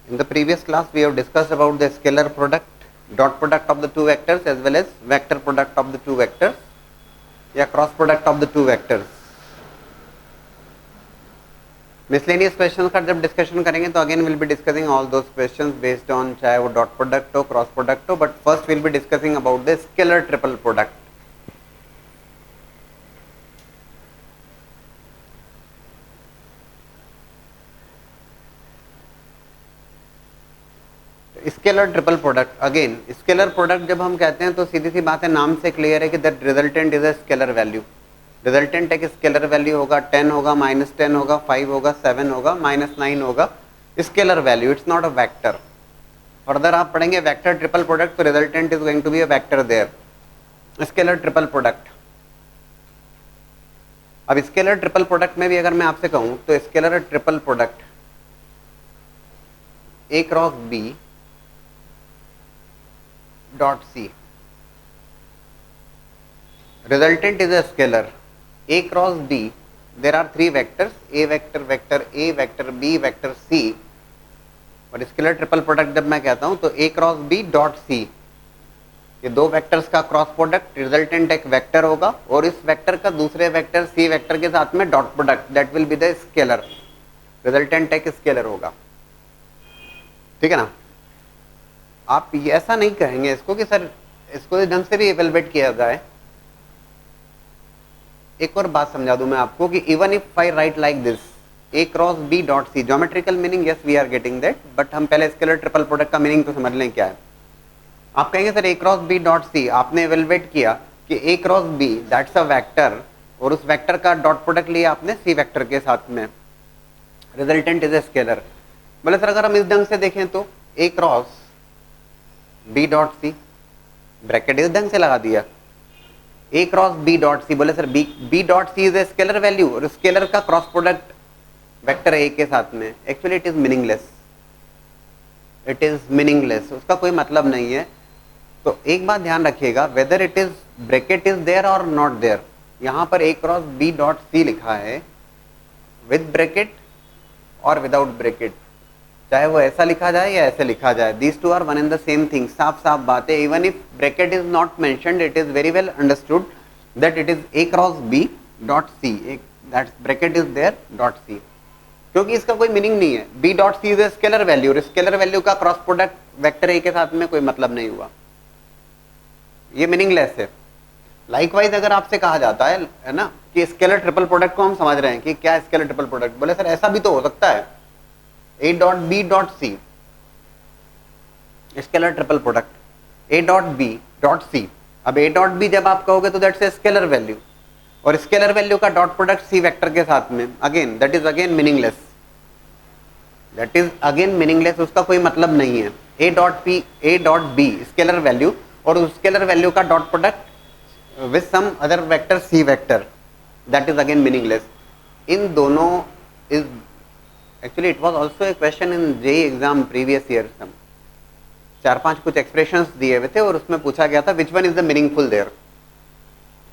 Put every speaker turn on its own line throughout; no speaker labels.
In the previous class, we have discussed about the scalar product, dot product of the two vectors as well as vector product of the two vectors या cross product of the two vectors. Miscellaneous question का जब discussion करेंगे तो again will be discussing all those questions based on, चाहे वो dot product हो, cross product हो, but first will be discussing about the scalar triple product. Scalar triple product, again scalar product जब हम कहते हैं तो सीधी सी बात है, नाम से क्लियर है कि that resultant is a scalar value. Resultant है कि स्केलर वैल्यू होगा, 10 होगा, -10 होगा, 5 होगा, 7 होगा, -9 होगा, scalar value, it's not a vector. Further आप पढ़ेंगे वेक्टर ट्रिपल प्रोडक्ट, तो resultant is going to be a vector there. Scalar triple product. अब स्केलर ट्रिपल प्रोडक्ट में भी अगर मैं आपसे कहूं तो scalar triple product A cross B dot C. Resultant is a scalar. A cross D. There are three vectors: A vector, vector A, vector B, vector C. और scalar triple product जब मैं कहता हूं तो A cross B dot C, ये दो vectors का cross product, resultant एक वेक्टर होगा और इस वेक्टर का दूसरे वेक्टर C वेक्टर के साथ में dot product, that will be the scalar. Resultant एक स्केलर होगा. ठीक है ना. आप ऐसा नहीं कहेंगे इसको कि सर इसको ढंग से भी इवेलुएट किया जाए. एक और बात समझा दूं मैं आपको कि even if I write like this A cross B dot C, geometrical meaning yes we are getting that, but हम पहले स्केलर ट्रिपल प्रोडक्ट का मीनिंग तो समझ लें क्या है. आप कहेंगे sir A cross B dot C, आपने इवेलुएट किया कि A cross B that's a vector और उस वेक्टर का डॉट प्रोडक्ट लिया आपने सी वेक्टर के साथ में, रिजल्टेंट इज ए स्केलर. बोले सर अगर हम इस ढंग से देखें तो A cross B dot C, bracket इस ढंग से लगा दिया, A cross B dot C, बोले sir B dot C is a scalar value और स्केलर का क्रॉस प्रोडक्ट वेक्टर ए के साथ में. Actually it is meaningless, it is meaningless, उसका कोई मतलब नहीं है. तो एक बात ध्यान रखिएगा, whether it is bracket is there और नॉट देयर, यहां पर A cross B dot C लिखा है विद ब्रैकेट और विदाउट ब्रैकेट, चाहे वो ऐसा लिखा जाए या ऐसे लिखा जाए, these two are one and the same thing. साफ साफ बात है. Even if bracket is not mentioned, it is very well understood that it is A cross B dot C, that bracket is there dot C, क्योंकि इसका कोई meaning नहीं है. B dot C is a scalar value और scalar value का cross product vector A के साथ में कोई मतलब नहीं हुआ, ये मीनिंगलेस है. लाइकवाइज अगर आपसे कहा जाता है ना कि स्केलर ट्रिपल प्रोडक्ट को हम समझ रहे हैं कि क्या स्केलर ट्रिपल प्रोडक्ट, बोले सर ऐसा भी तो हो सकता है, A dot B dot C, scalar triple product, A dot B dot C. अब A डॉट B जब आप कहोगे तो दैट्स ए स्केलर वैल्यू और स्केलर वैल्यू का डॉट प्रोडक्ट C वेक्टर के साथ में, again that is again meaningless, that is again meaningless, उसका कोई मतलब नहीं है. A dot B scalar value और उस स्केलर वैल्यू का dot product with some other vector C vector, that is again meaningless. इन दोनों is actually it was also a question in JEE exam previous year. 4-5 कुछ expressions दिए हुए थे और उसमें पूछा गया था which one is the meaningful there,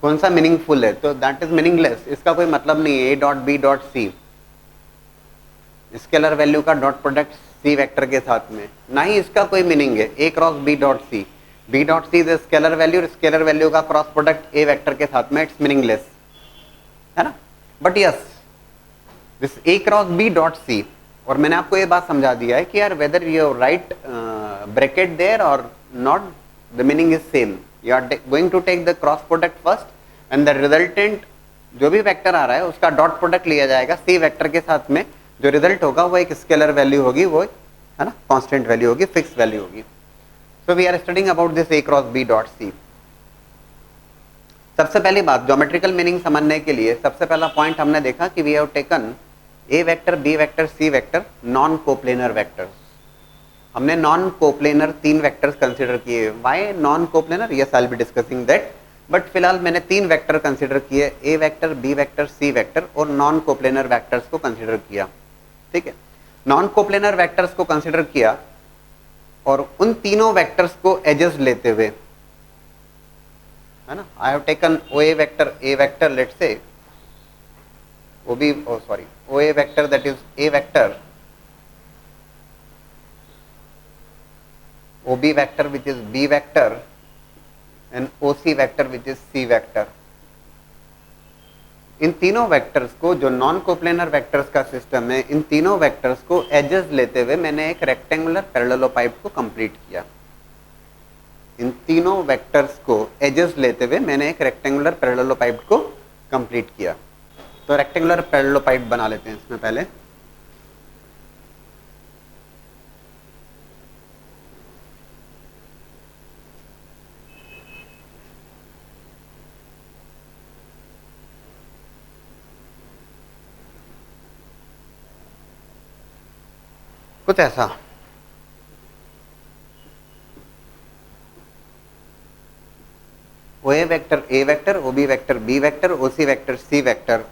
कौन सा मीनिंगफुल है, तो दैट इज मीनिंगलेस, इसका कोई मतलब नहीं है. ए dot B dot C, scalar value का डॉट प्रोडक्ट सी वेक्टर के साथ में, ना ही इसका कोई मीनिंग है. A cross B dot C, B dot C is scalar value, scalar value का क्रॉस प्रोडक्ट ए वेक्टर के साथ में, इट्स मीनिंगलेस, है ना. But yes this A cross B dot C, और मैंने आपको ये बात समझा दिया है कि यार whether you write bracket there और not, the meaning is same. You are going to take the cross product first and the resultant जो भी वेक्टर आ रहा है उसका डॉट प्रोडक्ट लिया जाएगा सी वेक्टर के साथ में, जो रिजल्ट होगा वो एक स्केलर वैल्यू होगी, वो है ना कांस्टेंट वैल्यू होगी, फिक्स वैल्यू होगी. So we are studying about this A cross B dot C. सबसे पहली बात ज्योमेट्रिकल मीनिंग समझने के लिए सबसे पहला पॉइंट हमने देखा कि we have taken A vector, B vector, C vector non coplanar vectors. हमने नॉन कोप्लेनर 3 वेक्टर्स कंसीडर किए. Why non coplanar, yes I will be discussing that, but फिलहाल मैंने 3 वेक्टर कंसीडर किए, A vector, B vector, C vector, और non coplanar vectors को consider किया. ठीक है, नॉन कोप्लेनर वेक्टर्स को कंसीडर किया और उन तीनों वेक्टर्स को एजेस लेते हुए, है ना, I have taken O A vector let's say OB, oh sorry, OA vector, that is A vector OB vector which is B vector and OC vector which is C vector. इन तीनों vectors को, जो non coplanar vectors का system है, इन तीनों vectors को edges लेते हुए मैंने एक रेक्टेंगुलर पैरेललोपाइड को कंप्लीट किया। इन तीनों वेक्टर्स को एजेस लेते हुए मैंने एक रेक्टेंगुलर पैरेललोपाइड को कंप्लीट किया। तो रेक्टेंगुलर पैरेललोपाइड बना लेते हैं इसमें पहले। कुछ ऐसा OA vector A vector, OB vector B vector, OC vector C vector.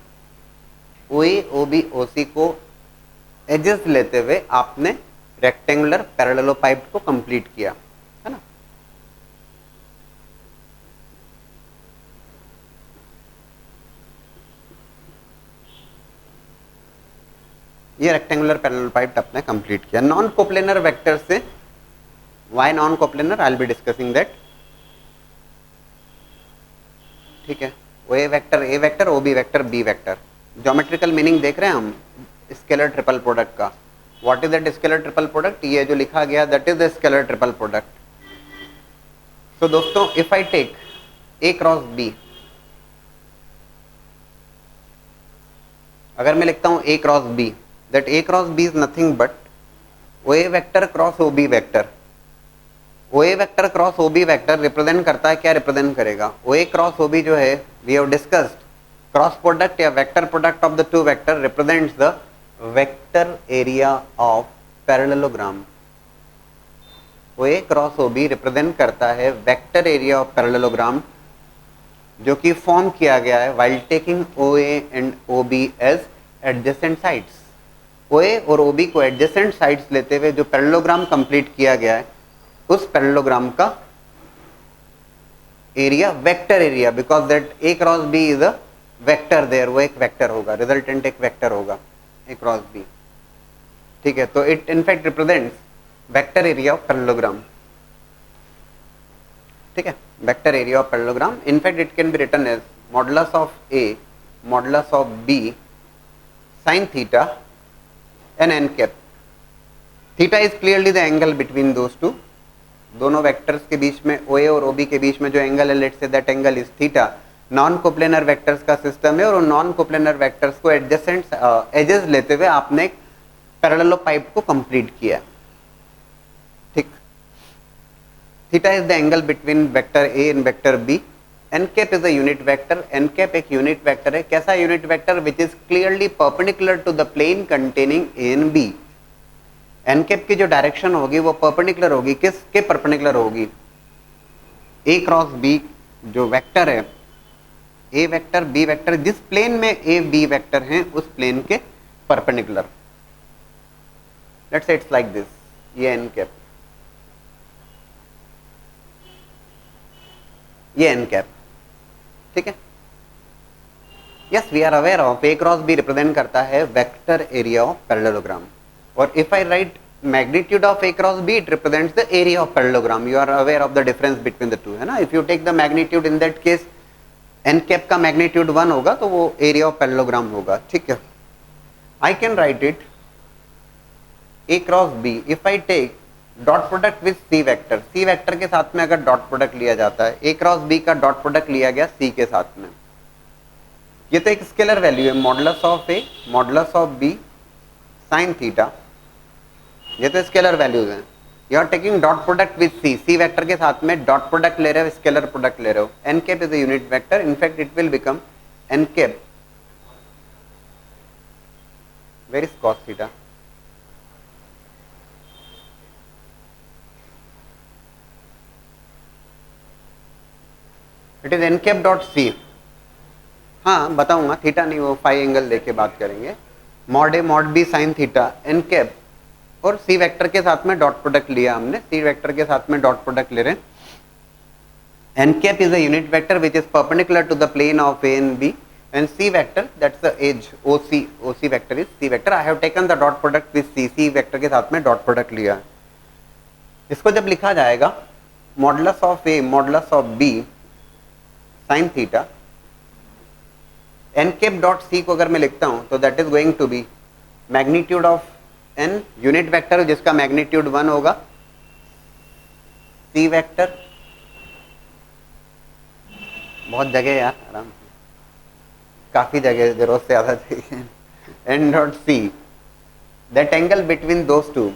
OA OB OC को एजेस लेते हुए आपने रेक्टेंगुलर पैरेललोपाइड को कंप्लीट किया, है ना। ये रेक्टेंगुलर पैरेललोपाइड आपने कंप्लीट किया। नॉन कोप्लेनर वेक्टर से, why non coplanar, I will be discussing that, ठीक है। OA vector A vector, OB vector B vector. Geometrical meaning देख रहे हैं हम स्केलर ट्रिपल प्रोडक्ट का। What is that scalar triple product? ये जो लिखा गया that is the scalar triple product. तो दोस्तों, if I take A cross B, अगर मैं लिखता हूं A cross B, that A cross B is nothing but OA vector cross OB vector। OA vector cross OB vector represent करता है, क्या represent करेगा? OA cross OB जो है, we have discussed, cross product या vector product of the two vector represents the vector area of parallelogram. OA cross OB represent करता है vector area of parallelogram, जो कि फॉर्म किया गया है while taking OA and OB as adjacent sides। OA और OB को adjacent sides लेते हुए जो पैरेललोग्राम कंप्लीट किया गया है, उस पैरेललोग्राम का area vector area, because that A cross B is a vector there, वो एक वेक्टर होगा, रिजल्टेंट एक वेक्टर होगा A क्रॉस B, ठीक है। तो it in fact represents vector area of parallelogram, ठीक है, vector area of parallelogram. In fact it can be written as modulus of A modulus of B sin theta and n cap। Theta is clearly the angle between those two, दोनों vectors के बीच में, OA और OB के बीच में जो angle है, let's say that angle is theta. Non coplanar vectors का सिस्टम है और नॉन कोप्लेनर वेक्टर्स को एडजेसेंट एजेस लेते हुए आपने एक पैरेललोपाइड को कंप्लीट किया, ठीक। Theta is the angle between vector A and vector B। n cap is a unit vector। n cap एक यूनिट वेक्टर है। कैसा unit vector? Which is clearly perpendicular to the plane containing A and B। n cap की जो direction होगी वो perpendicular होगी, किसके perpendicular होगी? A क्रॉस B जो वेक्टर है, A वेक्टर B वेक्टर, जिस प्लेन में A B वेक्टर हैं उस प्लेन के perpendicular. Let's say it's like this, ये n cap, ये n cap, ठीक है। Yes, we are aware of A cross B represent करता है वेक्टर एरिया ऑफ पैरेललोग्राम, और if I write magnitude of A cross B it represents the area of parallelogram. You are aware of the difference between the two, है ना। If you take the magnitude, in that case n cap का magnitude 1 होगा, तो वो area of parallelogram होगा, ठीक है। I can write it A cross B, if I take dot product with C vector, C vector के साथ में अगर डॉट प्रोडक्ट लिया जाता है, A क्रॉस B का डॉट प्रोडक्ट लिया गया C के साथ में, ये तो एक स्केलर वैल्यू है, modulus of A modulus of B sine theta, ये तो स्केलर वैल्यूज हैं। You are taking dot product with C, C vector के साथ में डॉट प्रोडक्ट ले रहे हो, स्केलर प्रोडक्ट ले रहे हो। n cap is a unit vector, in fact it will become n cap, where is cos theta? It is n cap dot C। हाँ बताऊंगा, थीटा नहीं, वो फाई एंगल लेके बात करेंगे। Mod A mod B sine theta n cap, और C vector के साथ में डॉट प्रोडक्ट लिया हमने, C वेक्टर के साथ में डॉट प्रोडक्ट ले रहे हैं। n cap is a unit vector which is perpendicular to the plane of A and B, and C vector, that's the edge, OC vector is C vector। I have taken the dot product with C, C vector के साथ में dot product लिया। इसको जब लिखा जाएगा modulus of A modulus of B sine theta, N cap dot C को अगर मैं लिखता हूं तो that is going to be magnitude of n unit vector जिसका मैग्नीट्यूड 1 होगा, सी वेक्टर, बहुत जगह यार आराम से, काफी जगह जरूरत से ज्यादा चाहिए, n dot C that angle between those two,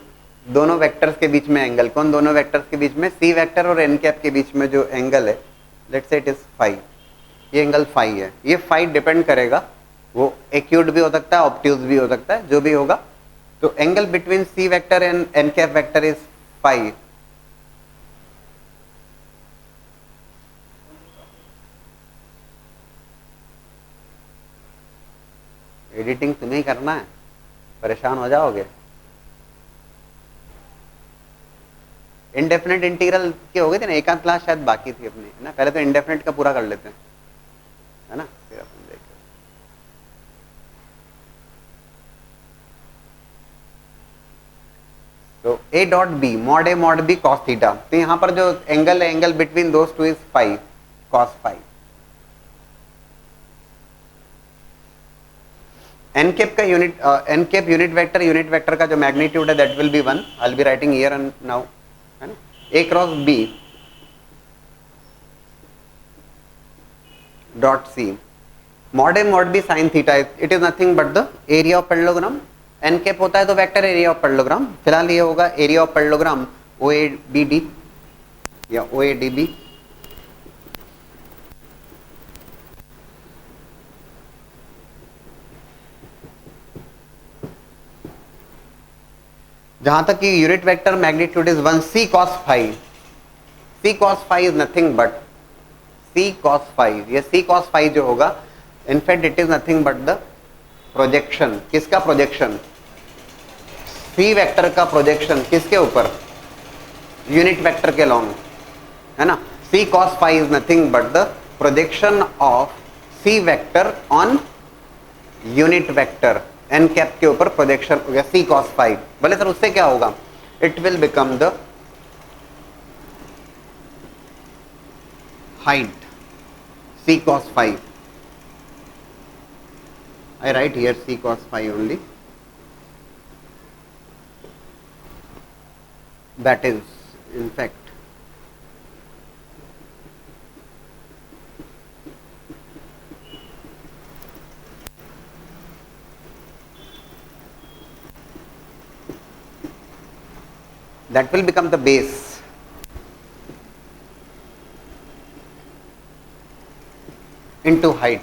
दोनों वेक्टर्स के बीच में एंगल, कौन दोनों वेक्टर्स के बीच में, सी वेक्टर और एन कैप के बीच में जो एंगल है, let's say it is phi, ये एंगल फाई है। ये फाई डिपेंड करेगा, वो एक्यूट भी हो सकता है, ऑब्ट्यूज भी हो सकता है, जो भी होगा। तो angle between c vector and n cap vector is phi. Editing तुम्हें ही करना है, परेशान हो जाओगे। इंडेफिनेट इंटीग्रल के हो गए थे ना, एक आध क्लास शायद बाकी थी अपनी, है ना। पहले तो इंडेफिनेट का पूरा कर लेते हैं, है ना, फिर अपन देखें। तो A dot B mod B cos theta, तो यहां पर जो एंगल है, angle between those two is five, cos five. N cap का यूनिट, एन कैप यूनिट वेक्टर का जो मैग्नीट्यूड है that will be 1, I will be writing here and now, है ना। A cross B dot C mod B sine theta, it is nothing but the area of parallelogram. N cap होता है तो vector area of parallelogram, फिलहाल ये होगा area of parallelogram O A B D या O A D B. जहां तक कि unit vector magnitude is 1, C cos five, C cos five is nothing but C cos five, ये C cos five जो होगा in fact it is nothing but the projection, किसका projection, C vector का projection किसके ऊपर, यूनिट वेक्टर के long, है ना। C cos five is nothing but the projection of c vector on unit vector, n cap के ऊपर प्रोजेक्शन हो गया सी कॉस फाइव। बोले सर उससे क्या होगा, it will become the height c cos phi, I write here c cos phi only, that is in fact that will become the base into height,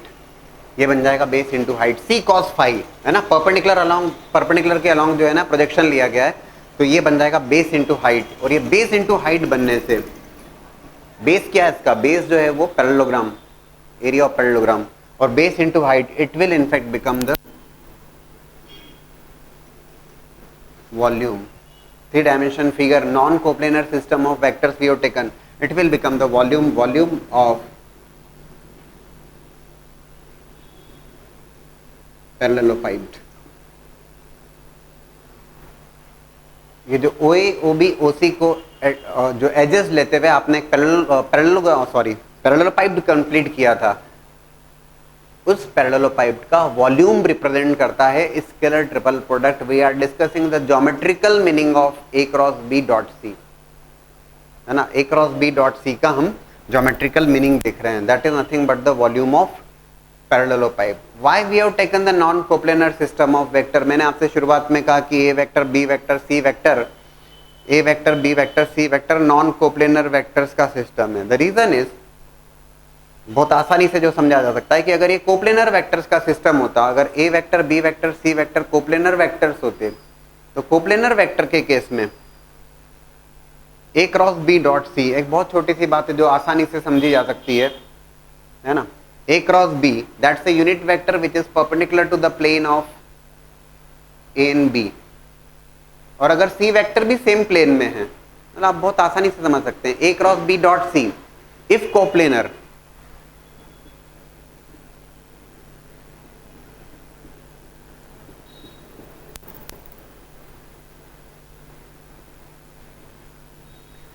ये बन जाएगा base into height c cos five, है ना। Perpendicular के along जो है ना projection लिया गया है, तो ये बन जाएगा बेस इंटू हाइट। और ये बेस इंटू हाइट बनने से, बेस क्या है इसका, बेस जो है वो पैरेललोग्राम, एरिया ऑफ पैरेललोग्राम, और base into height it will in fact become the volume. 3 dimension figure, non coplanar system of vectors we have taken, it will become the volume of parallelopiped। ये जो ओ ए O B O सी को जो edges लेते हुए आपने एक parallelepiped complete किया था, उस पैरेललोपाइप्ड का वॉल्यूम रिप्रेजेंट करता है scalar triple product. We are discussing the geometrical meaning of A cross B dot C, है ना। A cross B dot C का हम ज्योमेट्रिकल मीनिंग देख रहे हैं, that is nothing but the volume of parallelepiped. Why we have taken the non coplanar system of vector, मैंने आपसे शुरुआत में कहा कि A vector B vector C vector, A vector B vector C vector non coplanar vectors का system है। The reason is, बहुत आसानी से जो समझा जा सकता है कि अगर ये कोप्लेनर वेक्टर्स का सिस्टम होता, अगर A vector B vector C vector coplanar vectors होते, तो कोप्लेनर वेक्टर के केस में A cross B dot C, एक बहुत छोटी सी बात है जो आसानी से समझी जा सकती है ना। A cross B that's a unit vector which is perpendicular to the plane of A and B, और अगर सी वेक्टर भी सेम प्लेन में है, मतलब आप बहुत आसानी से समझ सकते हैं। A cross B dot C if coplanar,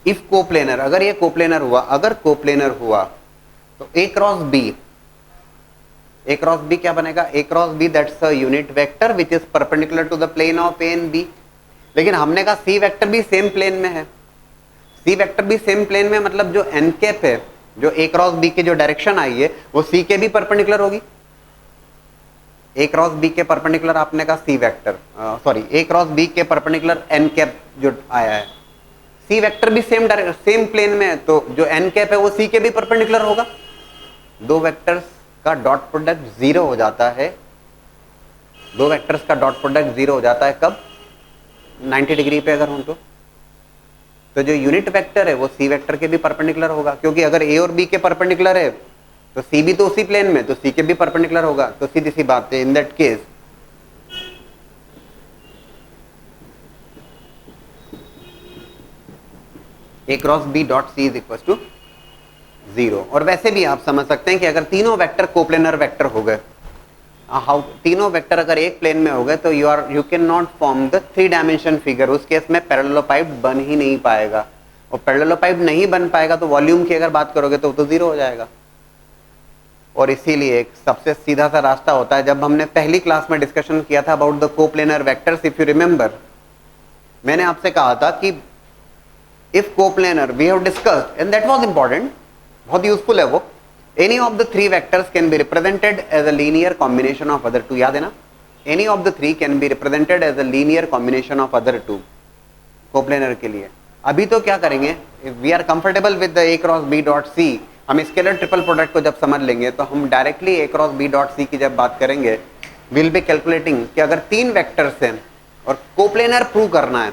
if coplanar, अगर ये कोप्लेनर हुआ, अगर कोप्लेनर हुआ तो A cross B, A cross B क्या बनेगा, A cross B that's a unit vector which is perpendicular to the plane of A and B. लेकिन हमने कहा सी वेक्टर भी सेम प्लेन में है, सी वेक्टर भी सेम प्लेन में, मतलब जो एन कैप है, जो ए क्रॉस बी की जो डायरेक्शन आई है वो सी के भी परपेंडिकुलर होगी। ए क्रॉस बी के परपेंडिकुलर आपने कहा सी वेक्टर, सॉरी ए क्रॉस बी के परपेंडिकुलर एन कैप जो आया है, सी वेक्टर भी सेम प्लेन में है, तो जो एन कैप है वो सी के भी परपेंडिकुलर होगा। दो वेक्टर्स का डॉट प्रोडक्ट जीरो हो जाता है, दो वेक्टर्स का डॉट प्रोडक्ट जीरो हो जाता है कब, 90 डिग्री पे अगर हो तो जो यूनिट वेक्टर है वो सी वेक्टर के भी परपेंडिकुलर होगा, क्योंकि अगर ए और बी के परपेंडिकुलर है तो सी भी तो उसी प्लेन में, तो सी के भी परपेंडिकुलर होगा। तो सीधी सी बात है, in that case a cross B dot C is equal to 0। और वैसे भी आप समझ सकते हैं कि अगर तीनों वेक्टर कोप्लेनर वेक्टर हो गए, हाउ, तीनों वेक्टर अगर एक प्लेन में हो गए तो you can not form the 3 dimension figure. उस केस में पैरेललोपाइड बन ही नहीं पाएगा, और पैरेललोपाइड नहीं बन पाएगा तो वॉल्यूम की अगर बात करोगे तो 0 हो जाएगा। और इसीलिए एक सबसे सीधा सा रास्ता होता है, जब हमने पहली क्लास में डिस्कशन किया था about the coplanar vectors, if you remember, मैंने आपसे कहा था कि if coplanar we have discussed and that was important, बहुत यूजफुल है वो, any of the 3 vectors can be represented as a linear combination of other 2, याद है ना, any of the 3 can be represented as a linear combination of other 2 coplanar के लिए। अभी तो क्या करेंगे, if we are comfortable with the a cross B dot c, हम स्केलर ट्रिपल प्रोडक्ट को जब समझ लेंगे तो हम डायरेक्टली ए क्रॉस बी डॉट सी की जब बात करेंगे, विल बी कैलकुलेटिंग कि अगर 3 वेक्टर्स हैं और कोप्लेनर प्रूव करना है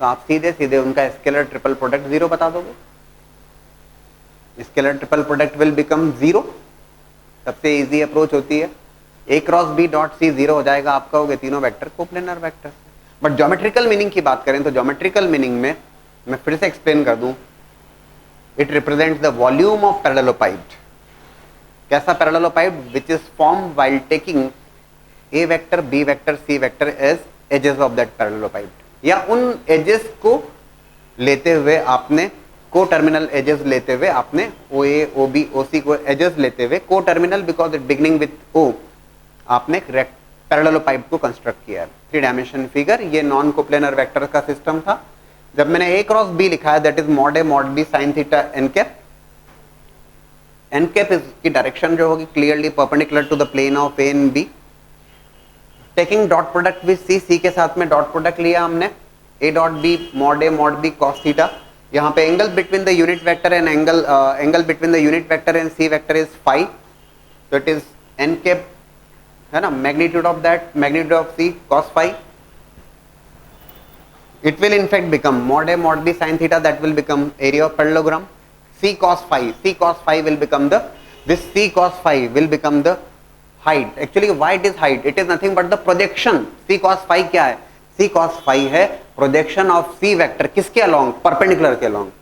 तो आप सीधे सीधे उनका स्केलर ट्रिपल प्रोडक्ट 0 बता दोगे, scalar triple product will become 0। सबसे इजी अप्रोच होती है, ए क्रॉस बी डॉट सी 0 हो जाएगा, आप कहोगे तीनों vector coplanar vector. But geometrical meaning की बात करें तो ज्योमेट्रिकल मीनिंग में मैं फिर से एक्सप्लेन कर दूं, it represents the volume of parallelepiped. कैसा parallelepiped, which is form while taking A vector B vector C vector as edges of that parallelepiped, या उन एजेस को लेते हुए आपने को टर्मिनल एजेस लेते हुए आपने ओ ए ओ बी ओ सी को एजेस लेते हुए को terminal because it beginning with O, आपने पैरेललोपाइड को कंस्ट्रक्ट किया है। 3 डायमेंशन फिगर, ये नॉन कोप्लेनर वेक्टर का सिस्टम था। जब मैंने ए क्रॉस बी लिखा है that is mod A mod B sine theta N cap, N cap की डायरेक्शन जो होगी clearly perpendicular to the plane of A and B, taking dot product with C, C के साथ में dot product लिया हमने, a dot B mod A mod B cos theta. यहाँ पे angle between the unit vector and angle between the unit vector and c vector is phi, तो it is n cap है ना, magnitude of that, magnitude of c cos phi. It will in fact become mod A mod B sin theta, that will become area of parallelogram. C cos phi, C cos phi will become the, this C cos phi will become the height. Actually why it is height, it is nothing but the projection. C cos phi क्या है, C cos phi है projection of C vector, किसके along, perpendicular के along।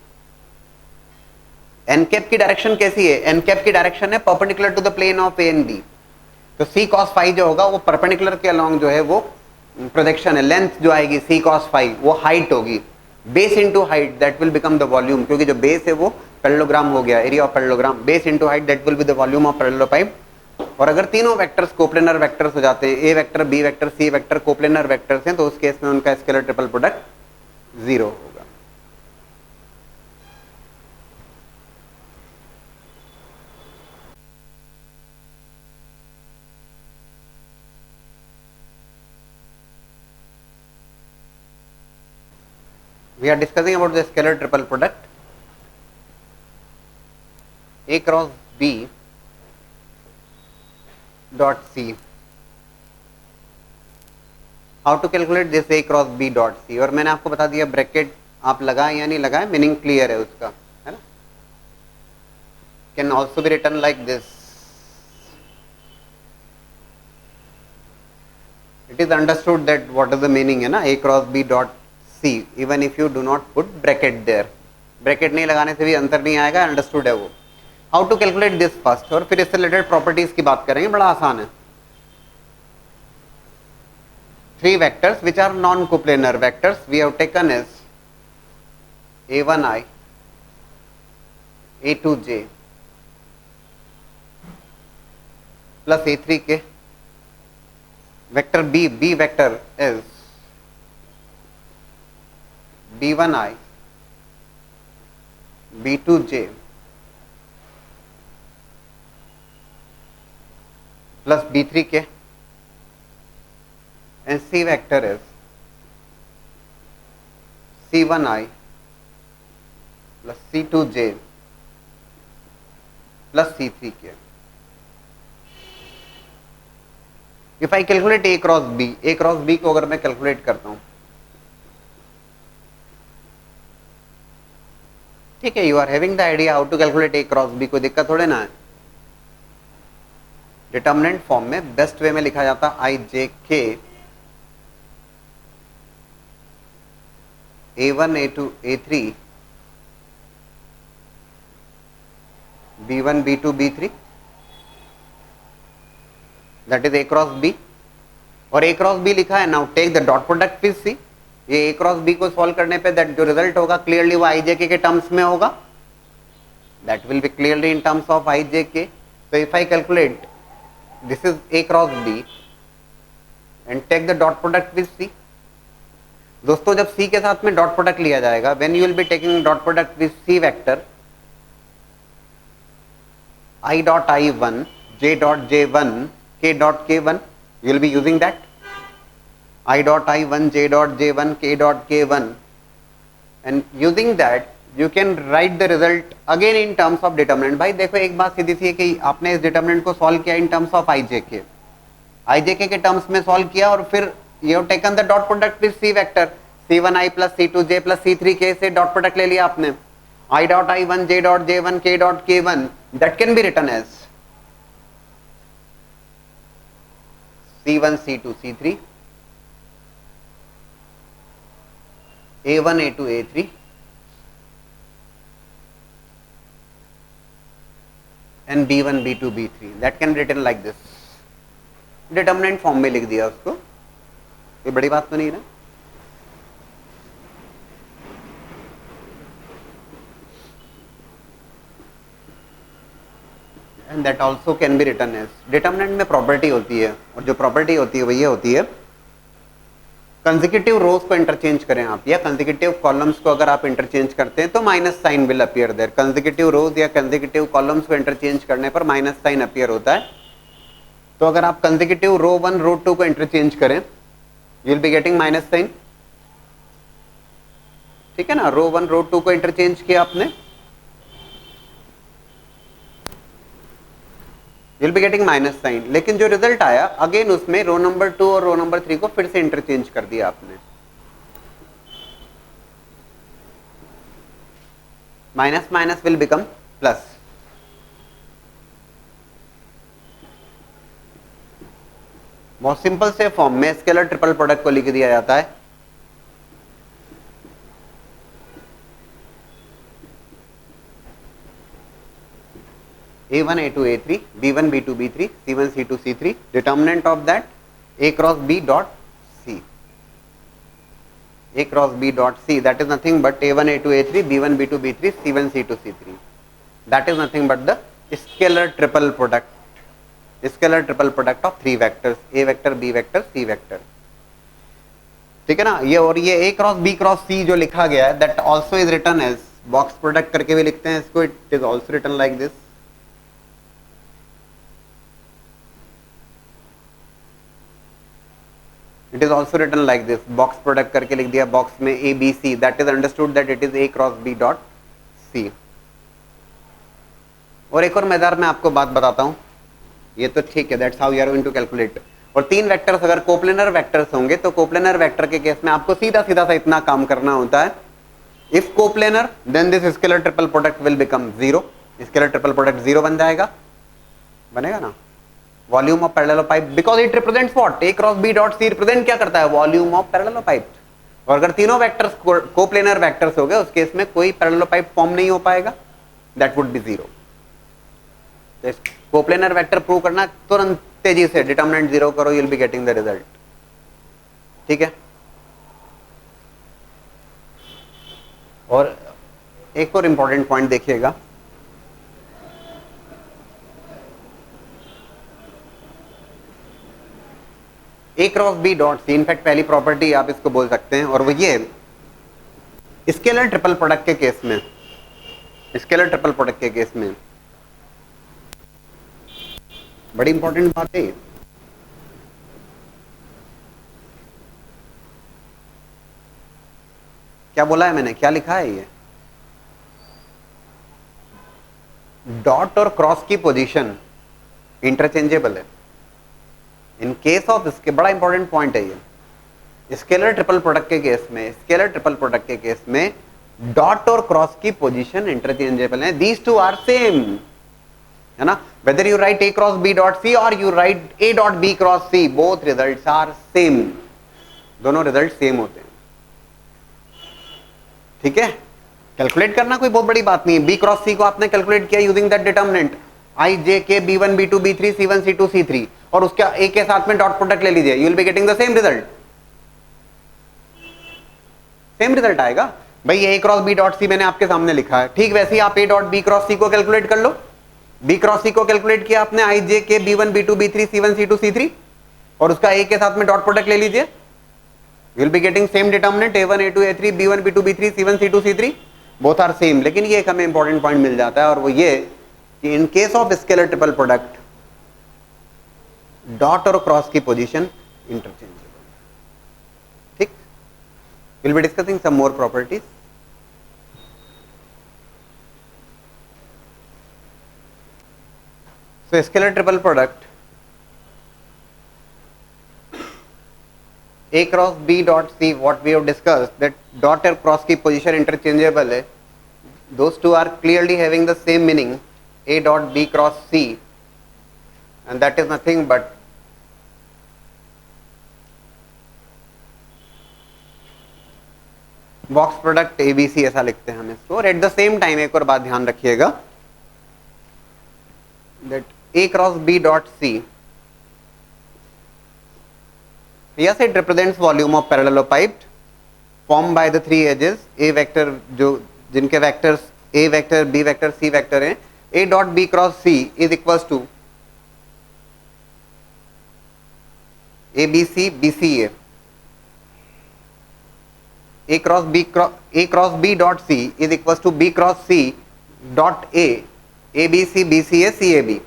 n cap की direction कैसी है, n cap की direction है perpendicular to the plane of A and B, तो C cos phi जो होगा वो perpendicular के along जो है वो प्रोजेक्शन है, लेंथ जो आएगी सी कॉस फाई वो हाइट होगी, base into height that will become the volume, क्योंकि जो बेस है वो पैरेललोग्राम हो गया, area of parallelogram, base into height that will be the volume of parallelepiped. और अगर तीनों वेक्टर्स कोप्लेनर वेक्टर्स हो जाते हैं, A vector B vector C vector coplanar vectors हैं, तो उस केस में उनका स्केलर ट्रिपल प्रोडक्ट 0 होगा। We are discussing about the scalar triple product A cross B dot C. How to calculate this A cross B dot C? और मैंने आपको बता दिया ब्रैकेट आप लगाए या नहीं लगाए, मीनिंग क्लियर है उसका, है ना। Can also be written like this, it is understood that what is the meaning, है ना, A cross B dot C, even if you do not put bracket there, bracket नहीं लगाने से भी अंतर नहीं आएगा, अंडरस्टूड है वो। How to calculate this first, और फिर इससे रिलेटेड प्रॉपर्टीज की बात करेंगे, बड़ा आसान है। 3 vectors which are non coplanar vectors we have taken as A1i A2j plus A3 k vector B vector is B1i B2j plus B3 k and C vector is C1i plus C2j plus C3 k. If I calculate A cross B को अगर मैं calculate करता हूं, ठीक है, you are having the idea how to calculate A cross B, कोई दिक्कत थोड़े ना है। डिटर्मिनेंट फॉर्म में बेस्ट वे में लिखा जाता I J K A1 A2 A3 B1 B2 B3 that is A cross B। और A क्रॉस B लिखा है, now take the dot product with C। ये A क्रॉस B को solve करने पे दैट जो रिजल्ट होगा क्लियरली वो IJK के टर्म्स में होगा, that will be clearly in terms of IJK। So if I calculate this is A cross B and take the dot product with C। दोस्तों जब C के साथ में डॉट प्रोडक्ट लिया जाएगा, when you will B taking dot product with C vector, I dot I1 J dot J1 K dot K1, you will be using that I dot I1 J dot J1 K dot K1, and using that you can write the result again in terms of determinant। भाई देखो एक बात सीधी सी है कि आपने इस determinant को solve किया इन टर्म्स ऑफ IJK के टर्म्स में सॉल्व किया, और फिर you have taken the dot product with C vector C1i plus C2j plus C3k से डॉट प्रोडक्ट ले लिया आपने। I dot I1 J dot J1 K dot K1 that can be written as C1 C2 C3 A1 A2 A3 and B1 B2 B3 that can be written like this। Determinant form में लिख दिया उसको, कोई बड़ी बात तो नहीं ना। And that also can be written as, determinant में प्रॉपर्टी होती है, और जो प्रॉपर्टी होती है वो ये होती है, कंसेक्यूटिव रोज को इंटरचेंज करें आप या कंसेक्यूटिव कॉलम्स को अगर आप इंटरचेंज करते हैं तो minus sign will appear there. Consecutive rows या कंसेक्यूटिव कॉलम्स को इंटरचेंज करने पर माइनस साइन अपीयर होता है। तो अगर आप कंसेक्यूटिव रो 1 रो 2 को इंटरचेंज करें, you will be getting minus sign, ठीक है ना। रो 1 रो 2 को इंटरचेंज किया आपने, you'll be getting minus sign, लेकिन जो रिजल्ट आया अगेन उसमें रो नंबर 2 और रो नंबर 3 को फिर से इंटरचेंज कर दिया आपने। Minus minus will become plus. बहुत सिंपल से फॉर्म में स्केलर ट्रिपल प्रोडक्ट को लिख दिया जाता है। A1 A2 A3 B1 B2 B3 C1 C2 C3 determinant of that A cross B dot C, A cross B dot C, that is nothing but A1 A2 A3 B1 B2 B3 C1 C2 C3, that is nothing but the scalar triple product, scalar triple product of three vectors A vector B vector C vector, ठीक है ना। ये और ये A cross B cross C जो लिखा गया है that also is written as box product करके भी लिखते हैं इसको, it is also written like this। It is also written like this, box product करके लिख दिया बॉक्स में A B C, that is understood that it is A cross B dot C। और एक और मजेदार मैं आपको बात बताता हूं, ये तो ठीक है, that's how you are going to calculate। और तीन वेक्टर्स अगर कोप्लेनर वेक्टर्स होंगे तो कोप्लेनर वेक्टर के केस में आपको सीधा सीधा सा इतना काम करना होता है, if coplanar then this scalar triple product will become 0, scalar triple product 0 बन जाएगा, बनेगा ना। Volume of parallelepiped because it represents what, A cross B dot C represent क्या करता है, वॉल्यूम ऑफ पैरेललोपाइप। और अगर तीनों वेक्टर्स कोप्लेनर वेक्टर्स हो गए उस केस में कोई पैरेललोपाइप फॉर्म नहीं हो पाएगा, that would be 0। Coplanar vector prove करना तुरंत तेजी से डिटर्मिनेंट 0 करो, you will be getting the result, ठीक है। और एक और इंपॉर्टेंट पॉइंट देखिएगा, A cross B dot C, in fact पहली प्रॉपर्टी आप इसको बोल सकते हैं, और वो ये स्केलर ट्रिपल प्रोडक्ट के केस में, स्केलर ट्रिपल प्रोडक्ट के केस में बड़ी इंपॉर्टेंट बात है। क्या बोला है मैंने, क्या लिखा है ये, डॉट और क्रॉस की पोजीशन इंटरचेंजेबल है इन केस ऑफ, इसके बड़ा इंपॉर्टेंट पॉइंट है ये, स्केलर ट्रिपल प्रोडक्ट के केस में, स्केलर ट्रिपल प्रोडक्ट के केस में डॉट और क्रॉस की पोजीशन इंटरचेंजेबल है, दीज टू आर सेम, है ना, whether you write A cross B dot C और you write A dot B cross C, both results are same, दोनों result same होते हैं। ठीक है, कैलकुलेट करना कोई बहुत बड़ी बात नहीं है, बी क्रॉस सी को आपने कैलकुलेट किया यूजिंग दैट डिटर्मिनेंट आई जे के B1 B2 B3 C1 C2 C3 और उसका ए के साथ में डॉट प्रोडक्ट ले लीजिए, you will be getting the same result, same result आएगा भाई। ए क्रॉस बी डॉट सी मैंने आपके सामने लिखा है, ठीक वैसे ही आप ए डॉट बी क्रॉस सी को कैलकुलेट कर लो, बी क्रॉस सी को कैलकुलेट किया आपने आई जे के B1 B2 B3 C1 C2 C3 और उसका ए के साथ में डॉट प्रोडक्ट ले लीजिए, you will be getting same determinant A1 A2 A3 B1 B2 B3 C1 C2 C3, both are same. लेकिन ये एक हमें इंपॉर्टेंट पॉइंट मिल जाता है और वो ये कि in case of scalar triple product dot और क्रॉस की पोजीशन इंटरचेंजेबल। ठीक, will be discussing some more properties. So scalar triple product A cross B dot C, what we have discussed, that dot और cross की position interchangeable है, those two are clearly having the same meaning, A dot B cross C, and that is nothing but box product ABC, ऐसा लिखते हैं हम इसको। और at the same time एक और बात ध्यान रखिएगा, that A cross B dot C, yes, it represents volume of parallelepiped formed by the three edges A vector, जो जिनके vectors A vector B vector C vector हैं, A dot B cross C is equals to ABC BCA, A cross B dot C is equals to B cross C dot A, ABC BCA CAB।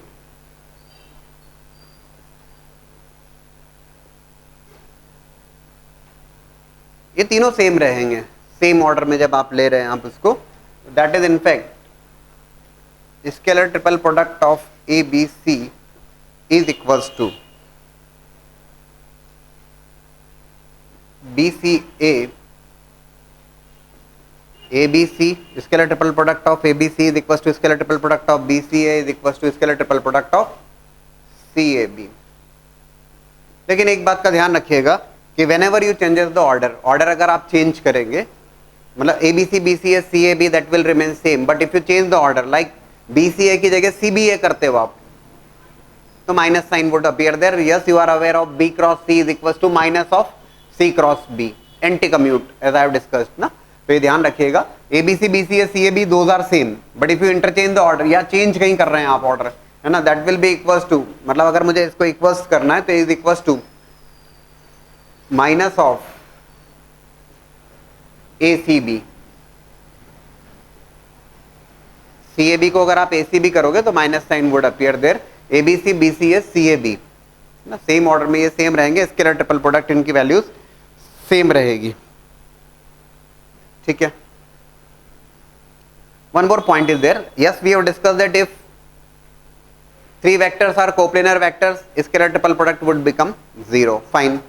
ये तीनों same रहेंगे, same order में जब आप ले रहे हैं आप इसको, that is in fact scalar triple product of ABC is equals to BCA ABC, scalar triple product of ABC is equals to scalar triple product of BCA is equals to scalar triple product of CAB। लेकिन एक बात का ध्यान रखिएगा कि whenever you changes the order अगर आप change करेंगे, मतलब ABC BCA CAB that will remain same, but if you change the order like BCA की जगह CBA करते हो आप, तो minus sign would appear there. Yes, you are aware of B cross C is equals to minus of C cross B, anti commute as I have discussed ना। तो ये ध्यान रखिएगा, ABC BCA CAB those are same, but if you interchange the order या change कहीं कर रहे हैं आप ऑर्डर, है ना, that will be equals to, मतलब अगर मुझे इसको इक्वल्स करना है तो is equals to minus of ACB, CAB को अगर आप ACB करोगे तो minus sign would appear there, ABC BCA CAB ना, सेम ऑर्डर में ये सेम रहेंगे, स्केलर ट्रिपल प्रोडक्ट इनकी वैल्यूज सेम रहेगी। ठीक है, one more point is there, yes we have discussed that if three vectors are coplanar vectors, scalar triple product would become 0, fine.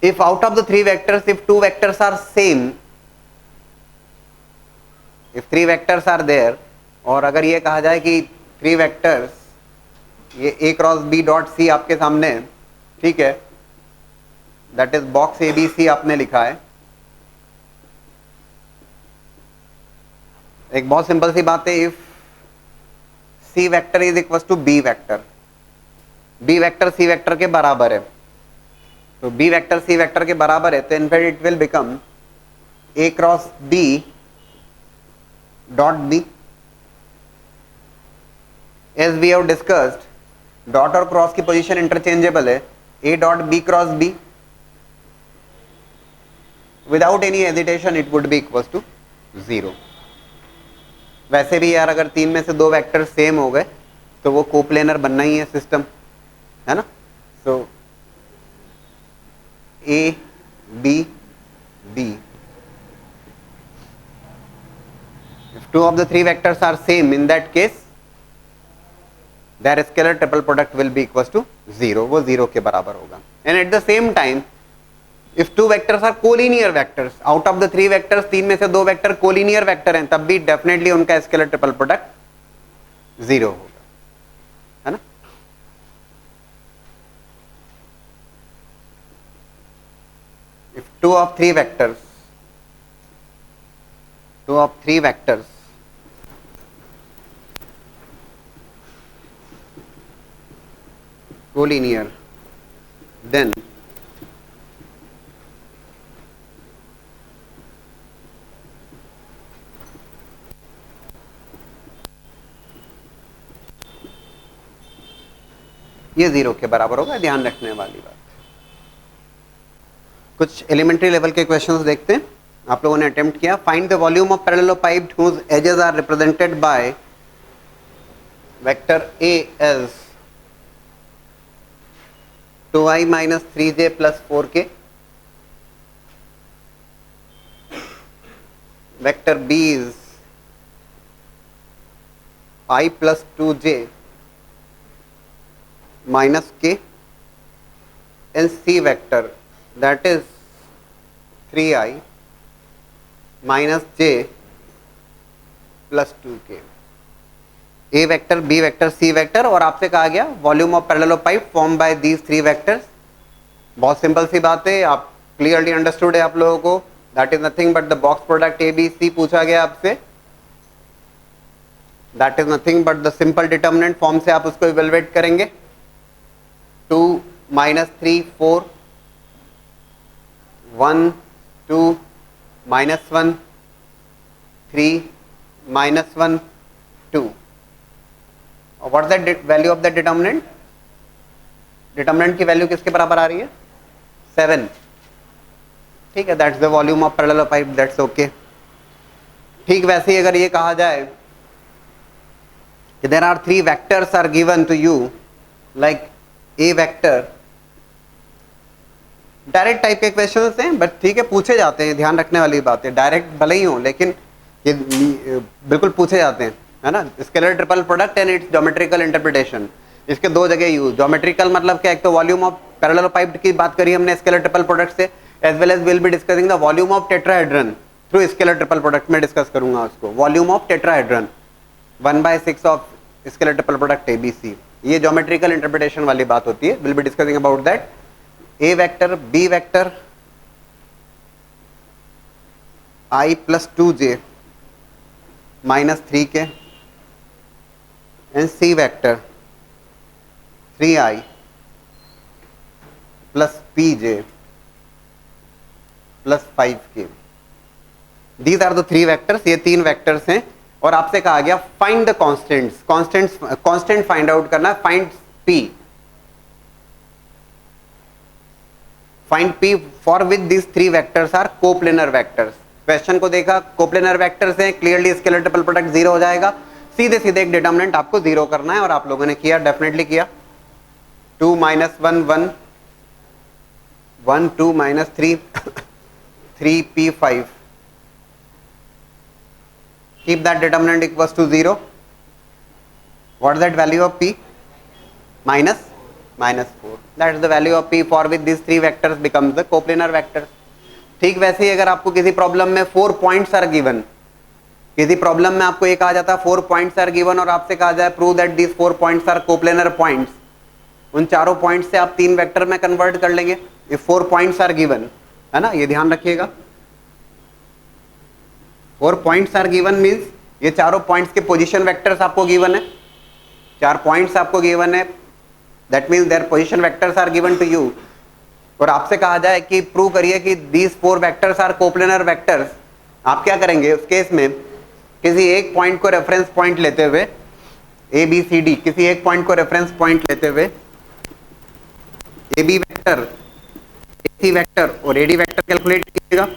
If out of the three vectors, if two vectors are same, if three vectors are there, और अगर ये कहा जाए कि three vectors, ये A cross B dot C आपके सामने है, ठीक है, that is box ABC आपने लिखा है। एक बहुत सिंपल सी बात है, if C vector is equal to B vector, B vector C vector के बराबर है, तो B वेक्टर C वेक्टर के बराबर है, तो in fact it will become a cross B dot b, as we have discussed dot और क्रॉस की पोजीशन इंटरचेंजेबल है, ए dot B cross b, without any hesitation it would be equal to 0। वैसे भी यार अगर तीन में से दो वेक्टर सेम हो गए तो वो कोप्लेनर बनना ही है सिस्टम, है ना। So A B B, if two of the three vectors are same, in that case their scalar triple product will be equals to 0, वो 0 के बराबर होगा। and at the same time if two vectors are collinear vectors, out of the three vectors तीन में से दो vector collinear vector हैं, तब भी डेफिनेटली उनका स्केलर ट्रिपल प्रोडक्ट 0 होगा, है ना। if two of three vectors collinear, then ये 0 के बराबर होगा, ध्यान रखने वाली बात। कुछ एलिमेंट्री लेवल के क्वेश्चंस देखते हैं। आप लोगों ने अटेम्प्ट किया, find the volume of parallelepiped whose edges are represented by vector a as 2i minus 3j plus 4k, vector b is I plus 2j minus k, and c vector that is 3i minus j plus 2k। A vector, B vector, C vector, और आपसे कहा गया volume of parallelepiped form by these three vectors. बहुत simple सी बात है, आप clearly understood है आप लोगों को। That is nothing but the box product A B C पूछा गया आपसे। That is nothing but the simple determinant form से आप उसको इवेलुएट करेंगे। 2 minus 3 4, 1 2 minus 1 3 minus 1 2। What is the value of the determinant? Determinant की वैल्यू किसके बराबर आ रही है? 7। ठीक है, that's the volume of parallelepiped, that's okay. ठीक वैसे ही अगर ये कहा जाए कि there are 3 vectors are given to you like A vector, direct type के क्वेश्चंस हैं बट ठीक है पूछे जाते हैं, ध्यान रखने वाली बात है। डायरेक्ट भले ही हो लेकिन ये बिल्कुल पूछे जाते हैं, है ना। Scalar triple product and it's geometrical interpretation, इसके दो जगह यूज। ज्योमेट्रिकल मतलब क्या, एक तो वॉल्यूम ऑफ पैरेललोपाइप की बात करी हमने स्केलर ट्रिपल प्रोडक्ट से, as well as will be discussing the volume of tetrahedron through scalar triple product में डिस्कस करूंगा उसको। Volume of tetrahedron 1/6 of scalar triple product ABC, ये ज्योमेट्रिकल इंटरप्रिटेशन वाली बात होती है। Will be discussing about that. A vector, B vector I plus 2j minus 3k, and C vector 3i plus pj plus 5k। These are the 3 vectors, ये 3 vectors हैं। और आपसे कहा गया find the constants, constant find out करना है। Find p for which these 3 vectors are coplanar vectors। Question को देखा, कोप्लेनर वेक्टर्स हैं, क्लियरली स्केलर ट्रिपल प्रोडक्ट 0 हो जाएगा। सीधे सीधे एक डिटर्मिनेंट आपको 0 करना है और आप लोगों ने किया, डेफिनेटली किया। 2 minus 1 1 1 2 minus 3 3p5। keep that determinant equals to 0। what is that value of p? minus 4। that is the value of p for which these 3 vectors becomes the coplanar vectors। ठीक वैसे ही अगर आपको किसी प्रॉब्लम में 4 points are given, किसी problem में आपको ये कहा जाता है 4 पॉइंट्स आर गिवन और आपसे कहा जाए prove that these 4 points are coplanar points, उन चारों पॉइंट्स से आप 3 वेक्टर में कन्वर्ट कर लेंगे। ये 4 पॉइंट्स आर गिवन, है ना, ये ध्यान रखिएगा। 4 पॉइंट्स आर गिवन मीन्स ये चारों पॉइंट्स के पोजीशन वेक्टर्स आपको गिवन है, 4 पॉइंट्स आपको गिवन है, that means their position vectors are given to you. और आपसे कहा जाए कि प्रूव करिए कि these 4 vectors are coplanar vectors, आप क्या करेंगे उस केस में, किसी एक पॉइंट को रेफरेंस पॉइंट लेते हुए, ए बी सी डी, किसी एक पॉइंट को रेफरेंस पॉइंट लेते हुए a b vector, a c vector और ए डी वेक्टर कैलकुलेट कीजिएगा।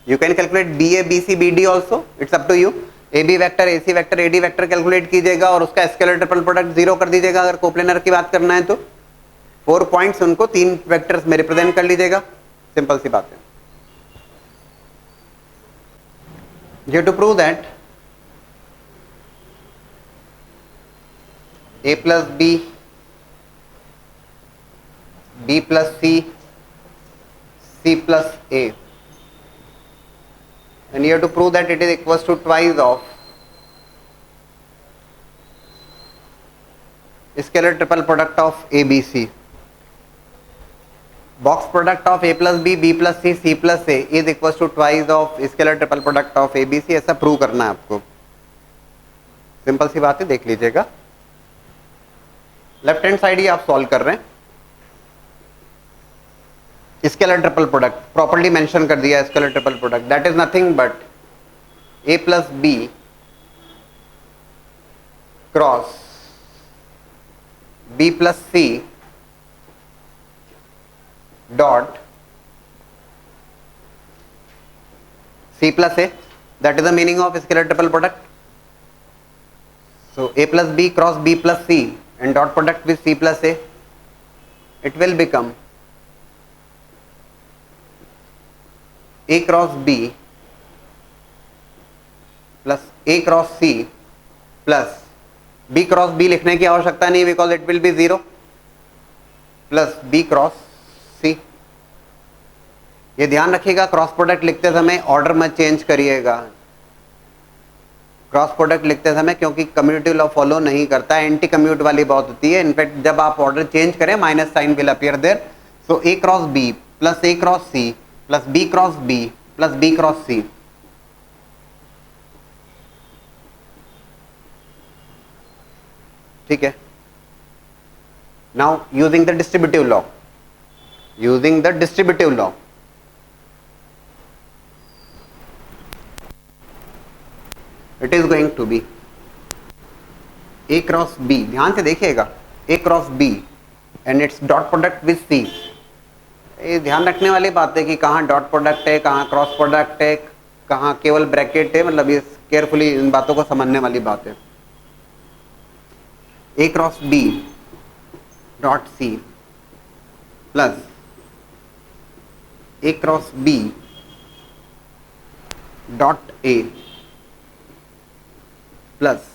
You can calculate b a B C b d also, it's up to you. A b vector, a c vector, a d vector calculate कीजिएगा और उसका scalar triple product 0 कर दीजिएगा अगर coplanar की बात करना है तो। 4 पॉइंट्स उनको 3 वेक्टर्स में रिप्रेजेंट कर लीजिएगा, सिंपल सी बात है। You have to prove that a plus b, b plus c, c plus a, and you have to prove that it is equals to twice of scalar triple product of a b c. Box product of a plus b, b plus c, c plus a is equals to twice of scalar triple product of a b c, ऐसा prove करना है आपको। Simple सी बात है, देख लीजिएगा। Left hand side ही आप सॉल्व कर रहे हैं। Scalar triple product properly mention कर दिया, scalar triple product that is nothing but a plus B cross b plus c dot c plus a, that is the meaning of scalar triple product. So a plus b cross b plus c and dot product with c plus a, it will become a cross b plus a cross c plus b cross b लिखने की आवश्यकता नहीं because it will be 0 plus b cross सी। ये ध्यान रखिएगा, cross product लिखते समय order मत चेंज करिएगा क्रॉस प्रोडक्ट लिखते समय, क्योंकि कम्यूटेटिव लॉ फॉलो नहीं करता है, एंटी कम्यूट वाली बात होती है। इनफैक्ट जब आप ऑर्डर चेंज करें minus sign will appear there. So A cross B plus A cross C plus B cross B plus B cross C, ठीक है। Now using the distributive law, using the distributive law, it is going to be a cross b, ध्यान से देखिएगा, a cross b and its dot product with c। ये ध्यान रखने वाली बात है कि कहाँ डॉट प्रोडक्ट है, कहाँ क्रॉस प्रोडक्ट है, कहाँ केवल ब्रैकेट है, मतलब ये केयरफुली इन बातों को समझने वाली बात है। a cross b dot c plus a cross b dot a plus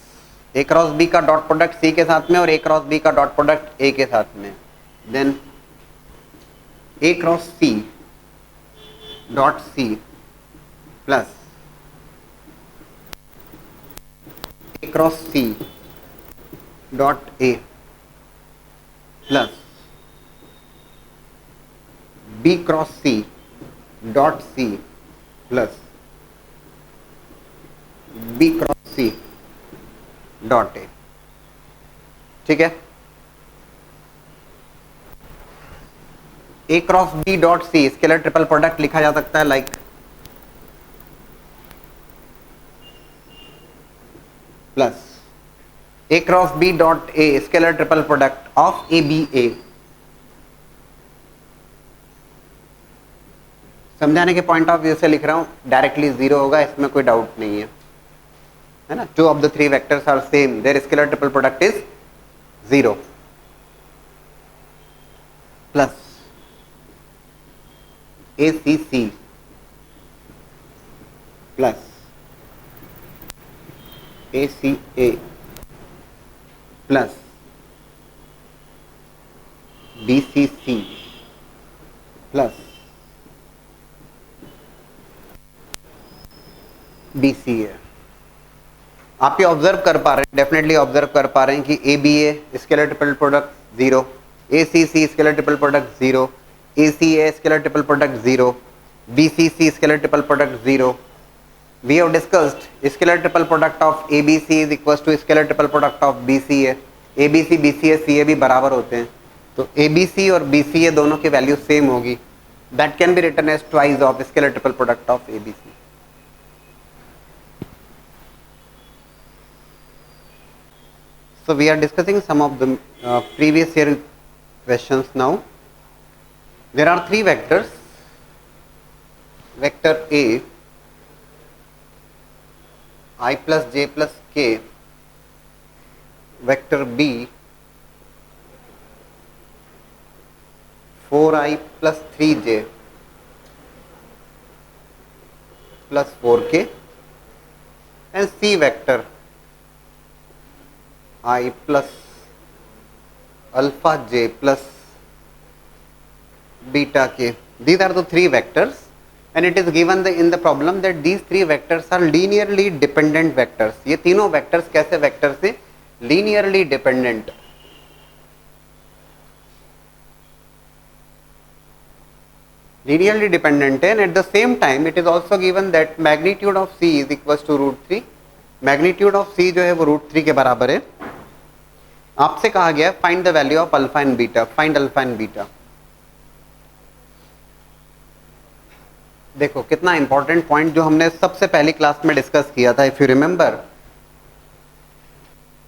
a cross b का डॉट प्रोडक्ट c के साथ में और a क्रॉस b का डॉट प्रोडक्ट a के साथ में, then a cross c dot c plus a cross c dot a plus b cross c dot c plus b cross c dot a, ठीक है। a cross b dot c scalar triple product लिखा जा सकता है like plus a cross b dot a scalar triple product of a b a। समझाने के point of view से लिख रहा हूं, डायरेक्टली 0 होगा, इसमें कोई डाउट नहीं है ना। 2 of the 3 vectors are same, there scalar triple product is 0 plus ACC plus ACA plus BCC plus BCA। आप ये ऑब्जर्व कर पा रहे हैं, डेफिनेटली ऑब्जर्व कर पा रहे हैं कि ABA scalar triple product 0, ACC scalar triple product 0, ACA scalar triple product 0, BCC scalar triple product 0। We have discussed scalar triple product of ABC is equals to scalar triple product of BCA। ABC, BCA, CA भी बराबर होते हैं, तो ABC और BCA दोनों की value same होगी, that can be written as twice of scalar triple product of ABC. So we are discussing some of the previous year questions now. There are three vectors. Vector A, I plus j plus k. Vector B, 4i plus 3j plus 4k, and C vector, I plus alpha j plus beta k. These are the three vectors, and it is given in the problem that these three vectors are linearly dependent vectors. ये तीनों vectors कैसे vectors हैं? Linearly dependent. Linearly dependent है, and at the same time it is also given that magnitude of C is equals to √3. Magnitude of C जो है वो √3 के बराबर है. आपसे कहा गया find the value of alpha and beta. Find alpha and beta. देखो कितना इंपॉर्टेंट पॉइंट जो हमने सबसे पहली क्लास में डिस्कस किया था. If you remember,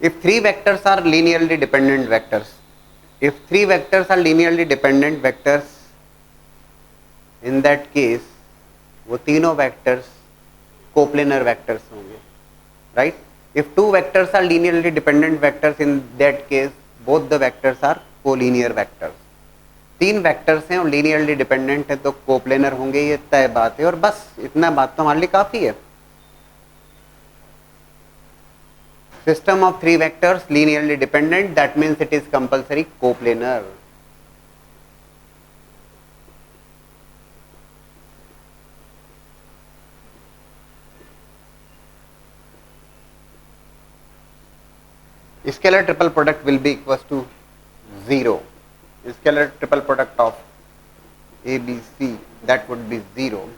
if three vectors are linearly dependent vectors, if three vectors are linearly dependent vectors, in that case वो तीनों vectors coplanar vectors होंगे, right? If two vectors are linearly dependent vectors, in that case both the vectors are collinear vectors. तीन vectors हैं और linearly dependent है तो coplanar होंगे, ये तय बात है. और बस इतना बात तो हमारे लिए काफी है. System of three vectors linearly dependent, that means it is compulsory coplanar. Scalar triple product will be equals to 0. Scalar triple product of ABC, that would be 0.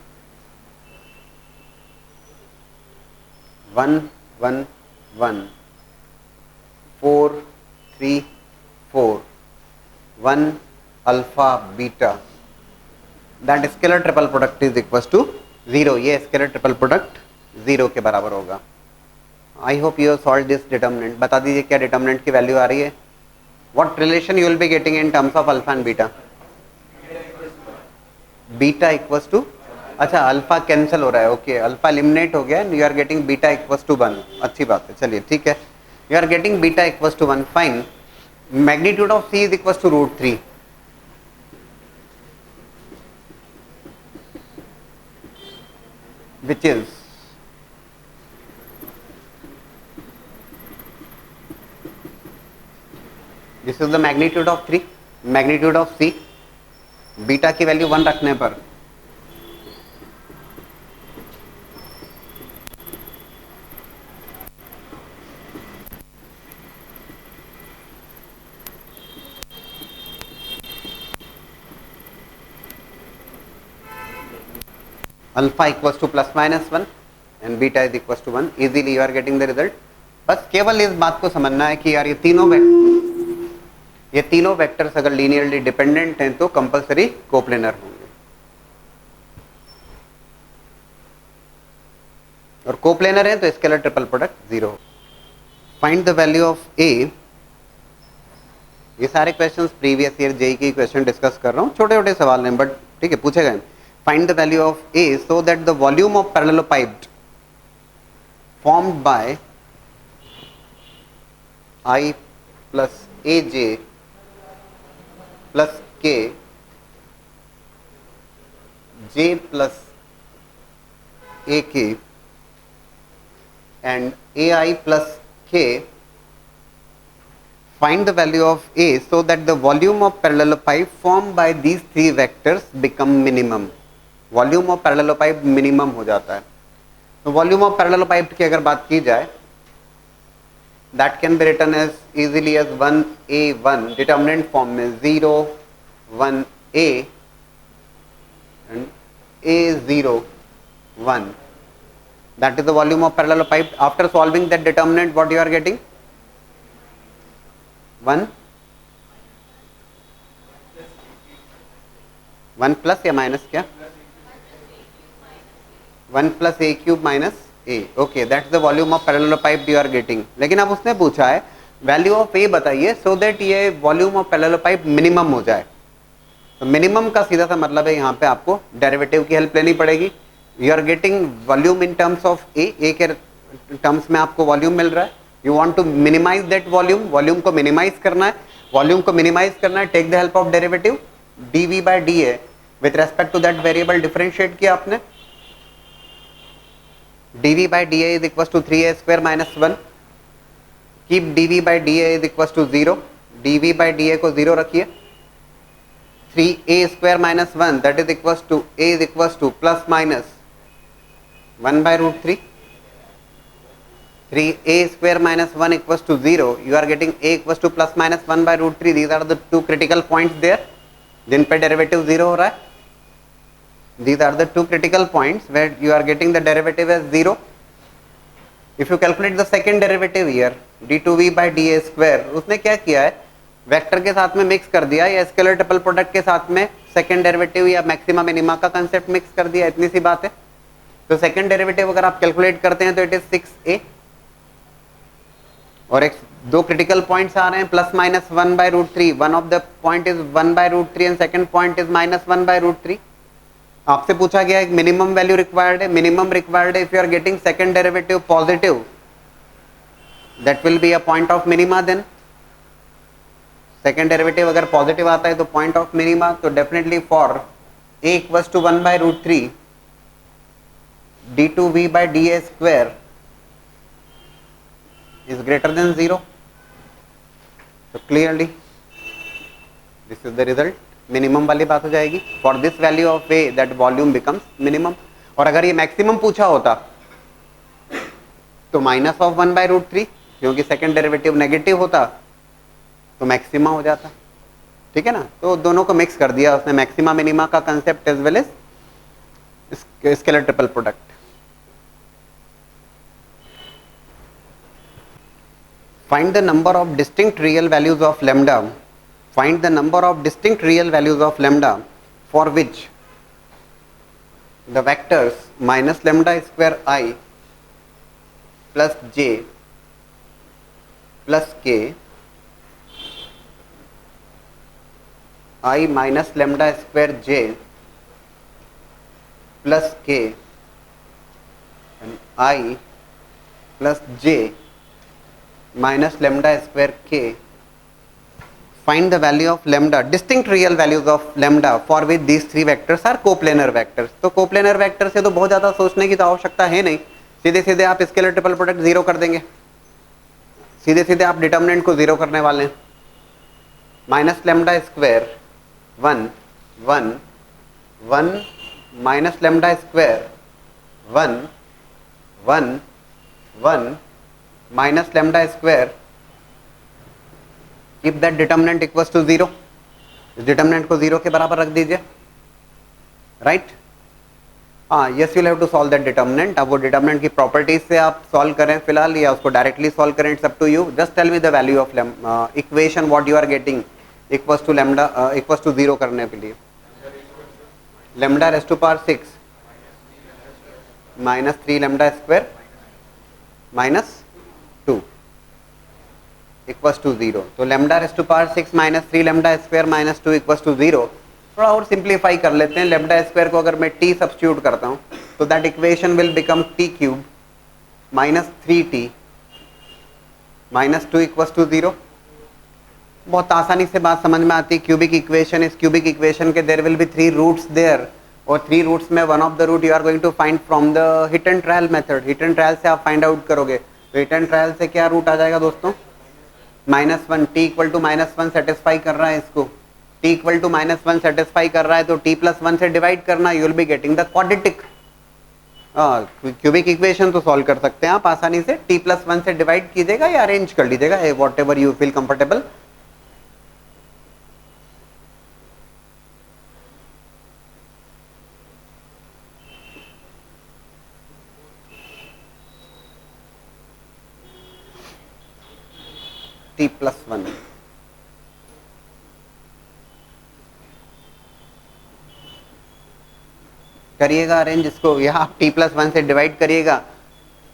1 1 1 4 3 4 1 alpha beta. That scalar triple product is equals to 0. ये scalar triple product 0 के बराबर होगा. I hope you have solved this determinant. बता दीजिए क्या determinant की value आ रही है. What relation you will be getting in terms of alpha and beta? Beta equals to, अच्छा अल्फा कैंसिल हो रहा है. ओके, अल्फा एलिमिनेट हो गया and you are getting beta equals to 1. अच्छी बात है, चलिए ठीक है. You are getting beta equals to 1. Fine. Magnitude of c is equals to √3, which is this is the magnitude of 3, magnitude of C. Beta की value 1 रखने पर alpha equals to plus minus 1 and beta is equals to 1. Easily you are getting the result. बस केवल इस बात को समझना है कि यार ये तीनों वेक्टर्स अगर लीनियरली डिपेंडेंट हैं तो कंपलसरी कोप्लेनर होंगे, और कोप्लेनर हैं तो scalar triple product 0. Find the value of A. ये सारे क्वेश्चंस प्रीवियस ईयर जेई के क्वेश्चन डिस्कस कर रहा हूँ, छोटे छोटे सवाल हैं बट ठीक है पूछे गए. Find the value of A so that the volume of parallelepiped formed by I plus A J plus के जे प्लस ए के एंड ए आई प्लस के. Find the value of A so that the volume of parallelopipe formed by these three vectors become minimum. Volume of parallelopipe minimum हो जाता है. तो volume of parallelopipe की अगर बात की जाए, that can be written as easily as 1A1. determinant form में 0 1A and A0 1. That is the volume of parallelopipe. After solving that determinant, what you are getting? 1 1 plus या minus क्या? 1 plus A cube minus A. Okay, that's the volume of parallelepiped you are getting. लेकिन अब उसने पूछा है value of A बताइए so that ये volume of parallelepiped minimum हो जाए. तो मिनिमम का सीधा सा मतलब है यहाँ पे आपको डेरिवेटिव की हेल्प लेनी पड़ेगी. You are getting volume in terms of a के टर्म्स में आपको वॉल्यूम मिल रहा है. You want to minimize that volume. Volume को मिनिमाइज करना है. वॉल्यूम को मिनिमाइज करना है. Take the help of derivative dv by dA with respect to that variable differentiate किया आपने. dv by dA is equals to 3a square minus 1. keep dv by dA is equals to 0. dv by dA को 0 रखिए. 3a square minus 1 that is equals to a is equals to plus minus 1 by root 3. 3a square minus 1 equals to 0. You are getting a equals to plus minus 1 by root 3. These are the two critical points there जिन पे derivative 0 हो रहा है. These are the two critical points where you are getting the derivative as 0. If you calculate the second derivative here d2v by dA square, उसने क्या किया है vector के साथ में मिक्स कर दिया या स्केलर ट्रिपल प्रोडक्ट के साथ में सेकंड डेरिवेटिव या मैक्सिमा मिनिमा का कंसेप्ट मिक्स कर दिया. इतनी सी बात है. तो सेकंड डेरिवेटिव अगर आप कैलकुलेट करते हैं तो इट इज 6a और एक दो क्रिटिकल पॉइंट्स आ रहे हैं plus minus 1 by root 3. One of the point is 1 by root 3 and second point is minus 1 by root 3. आपसे पूछा गया एक मिनिमम वैल्यू रिक्वायर्ड है. मिनिमम रिक्वायर्ड है. If you are getting second derivative positive that will be a point of minima. Then second derivative अगर positive आता है तो पॉइंट ऑफ मिनिमा. तो definitely for a equals to 1 by root 3 d2v by dA square is greater than 0. So clearly this is the result. Minimum वाली बात हो जाएगी. For this value of a that volume becomes minimum. और अगर ये maximum पूछा होता तो माइनस ऑफ 1 बाय रूट 3 क्योंकि सेकंड डेरिवेटिव नेगेटिव होता तो मैक्सिमा हो जाता. ठीक है ना. तो दोनों को मिक्स कर दिया उसने. मैक्सिमा मिनिमा का concept as well as scalar triple product. Find the number of distinct real values of lambda. Find the number of distinct real values of lambda for which the vectors minus lambda square I plus j plus k I minus lambda square j plus k and I plus j minus lambda square k. Find the value of lambda, distinct real values of lambda for which these three vectors are coplanar vectors. तो coplanar vector से तो बहुत ज़्यादा सोचने की तो आवश्यकता है नहीं. सीधे सीधे आप स्केलर ट्रिपल प्रोडक्ट जीरो कर देंगे. सीधे सीधे आप डिटर्मिनेंट को जीरो करने वाले हैं. Minus lambda square 1 1 1 minus lambda square 1 1 1 minus lambda square. Keep that determinant equals to 0. इस डिटर्मिनेंट को 0 के बराबर रख दीजिए. राइट. हाँ, yes you have to solve that determinant. अब वो डिटर्मिनेंट की प्रॉपर्टीज से आप सॉल्व करें फिलहाल या उसको डायरेक्टली सॉल्व करें, it's up to you. Just tell me the value of equation what you are getting equals to lambda equals to 0 करने के लिए. Lambda raise to power 6 minus 3 lambda square minus 2 equals to 0. तो lambda raise to power 6 minus 3 lambda square minus 2 equals to 0. थोड़ा और simplify कर लेते हैं. Lambda square को अगर मैं t सब्स्टिट्यूट करता हूँ तो that equation will become t cube minus 3t minus 2 equals to 0. बहुत आसानी से बात समझ में आती है. क्यूबिक इक्वेशन, इस क्यूबिक इक्वेशन के there will be 3 roots there और 3 रूट्स में one of the root you are going to find from the hit and trial method. Hit and trial से आप फाइंड आउट करोगे. तो हिट एंड ट्रायल से क्या root आ जाएगा दोस्तों? -1. t इक्वल टू -1 सेटिस्फाई कर रहा है इसको. t इक्वल टू -1 सेटिस्फाई कर रहा है तो t प्लस 1 से डिवाइड करना. You will be getting the quadratic. Cubic equation तो सॉल्व कर सकते हैं आप आसानी से. t प्लस 1 से डिवाइड कीजिएगा या अरेंज कर लीजिएगा what ever you feel comfortable. t plus 1 करिएगा अरेंज इसको, यहाँ t+1 से डिवाइड करिएगा,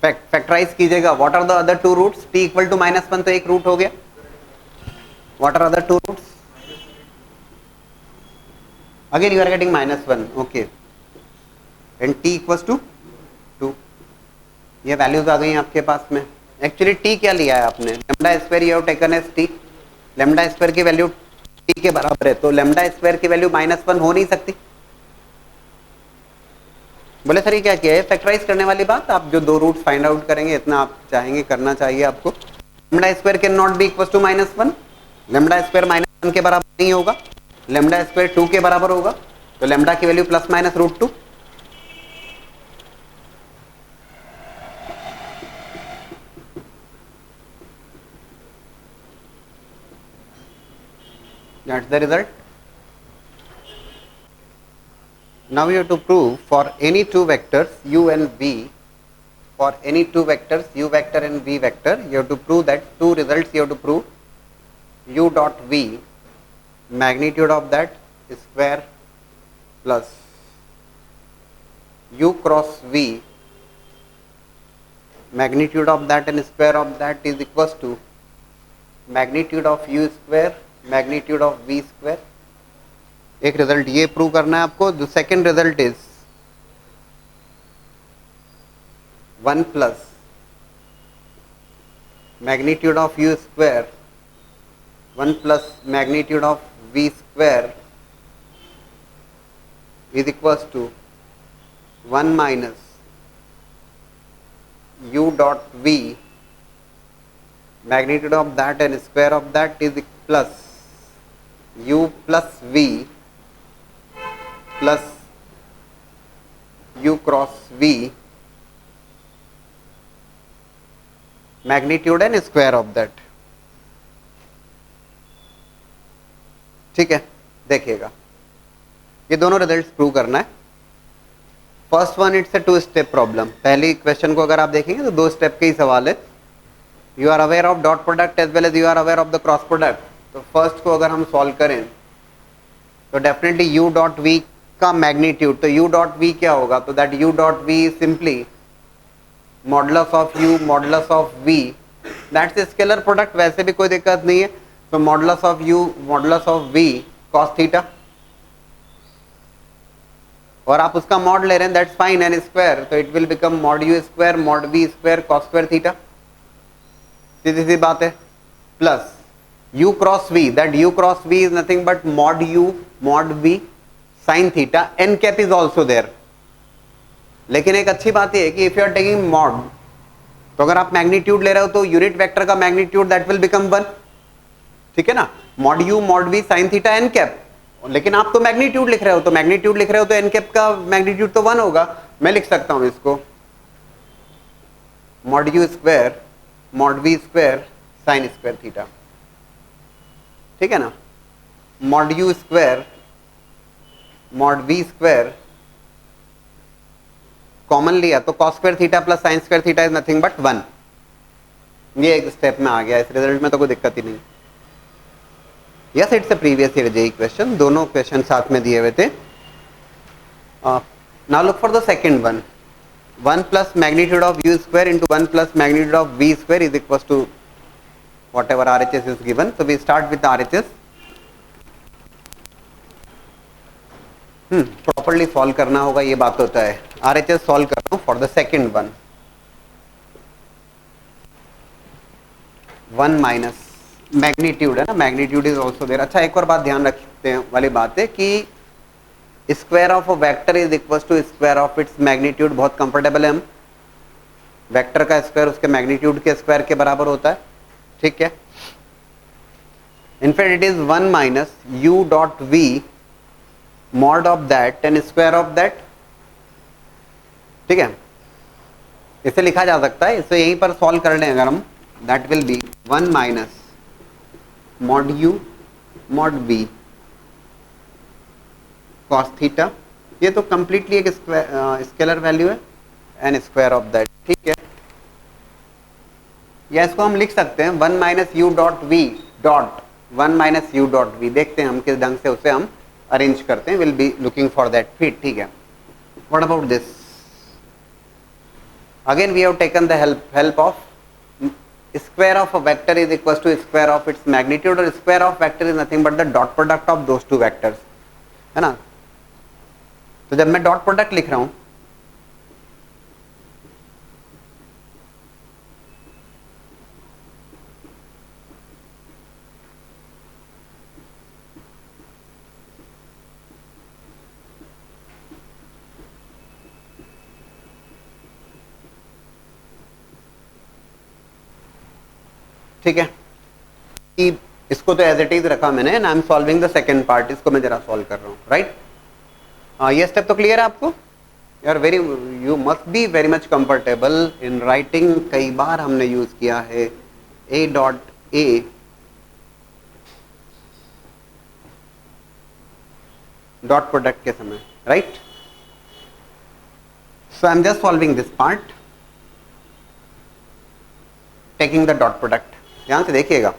फैक्टराइज कीजिएगा. What are the other two roots? t equal to -1 तो एक रूट हो गया. What are other two roots? Again you are getting -1. Okay, and t equals to 2. ये वैल्यूज आ गई आपके पास में. एक्चुअली t क्या लिया है आपने? Lambda square you have taken as t. Lambda square की वैल्यू t के बराबर है, तो लैम्डा स्क्वायर की वैल्यू -1 हो नहीं सकती. बोले सर ये क्या किया है? फैक्टराइज करने वाली बात. आप जो दो रूट्स फाइंड आउट करेंगे, इतना आप चाहेंगे करना चाहिए आपको. Lambda square can not be equal to -1. Lambda square -1 के बराबर नहीं होगा. लैम्डा स्क्वायर 2 के बराबर होगा, तो लैम्डा की value ±√2. That's the result. Now you have to prove for any two vectors u and v, for any two vectors u vector and v vector, you have to prove that two results you have to prove. U dot v, magnitude of that square plus u cross v, magnitude of that and square of that is equals to magnitude of u square, magnitude of v square. एक result ये prove करना है आपको. The second result is 1 plus magnitude of u square 1 plus magnitude of v square is equals to 1 minus u dot v, magnitude of that and square of that is plus u plus v plus u cross v, magnitude and square of that. ठीक है, देखिएगा ये दोनों results prove करना है. First one it's a 2 step problem. पहली question को अगर आप देखेंगे तो 2 स्टेप के ही सवाल है. You are aware of dot product as well as you are aware of the cross product. तो फर्स्ट को अगर हम सॉल्व करें तो डेफिनेटली u डॉट v का मैग्नीट्यूड, तो u डॉट v क्या होगा? तो that u dot v is simply modulus of u modulus of v. That's a scalar product, वैसे भी कोई दिक्कत नहीं है. तो modulus of u modulus of v cos theta, और आप उसका मॉड ले रहे हैं, दैट्स फाइन. एंड स्क्वायर, तो it will become mod u square mod v square cos square theta. सीधी सी बात है. Plus u cross v, that u cross v is nothing but mod u mod v sin theta. n cap is also there. लेकिन एक अच्छी बात यह है कि if you are taking mod, तो अगर आप मैग्नीट्यूड ले रहे हो तो यूनिट वेक्टर का मैग्नीट्यूड दैट विल बिकम 1. ठीक है ना? mod u mod v sin theta n cap. लेकिन आप तो मैग्नीट्यूड लिख रहे हो, तो मैग्नीट्यूड लिख रहे हो तो n cap का मैग्नीट्यूड तो 1 होगा. मैं लिख सकता हूं इसको mod u square mod v square sin square theta. ठीक है ना? Mod u square mod v square common लिया तो cos square theta plus sine square theta is nothing but 1. ये एक स्टेप में आ गया. इस रिजल्ट में तो कोई दिक्कत ही नहीं. Yes, it's a previous year JEE question. दोनों क्वेश्चन साथ में दिए हुए थे. Now look for the second one. 1 plus magnitude of u square into 1 plus magnitude of v square is equal to whatever RHS is given. So we start with RHS. Properly solve करना होगा, ये बात होता है. RHS solve कर रहा हूं for the second one. 1 minus magnitude है ना, मैग्नीट्यूड इज ऑल्सो देयर. अच्छा, एक और बात ध्यान रखते हैं वाली बात है कि square of a vector is equal to square of its magnitude. बहुत कंफर्टेबल है हम. वेक्टर का स्क्वायर उसके मैग्नीट्यूड के स्क्वायर के बराबर होता है. ठीक है? In fact it is 1 minus u dot v mod of that and square of that. ठीक है? इसे लिखा जा सकता है, इसे यहीं पर सॉल्व कर लें अगर हम. That will be 1 minus mod u mod v cos theta. ये तो कंप्लीटली एक स्केलर वैल्यू है एंड स्क्वायर ऑफ दैट. ठीक है? या इसको हम लिख सकते हैं 1 minus u dot v dot 1 minus u dot v. देखते हैं हम किस ढंग से उसे हम अरेंज करते हैं. Will be looking for that fit. ठीक है? What about this? Again we have taken the help of square of a vector is equals to square of its magnitude, और square of vector is nothing but the dot product of those two vectors, है ना. तो जब मैं dot product लिख रहा हूं, ठीक है, कि इसको तो एज इट इज रखा मैंने, and I am solving the second part. इसको मैं जरा सॉल्व कर रहा हूं, राइट. ये स्टेप तो क्लियर है आपको? You must be very much comfortable in writing. कई बार हमने यूज किया है ए डॉट ए डॉट प्रोडक्ट के समय, right. So I am just solving this part, taking the dot product. ध्यान से देखिएगा,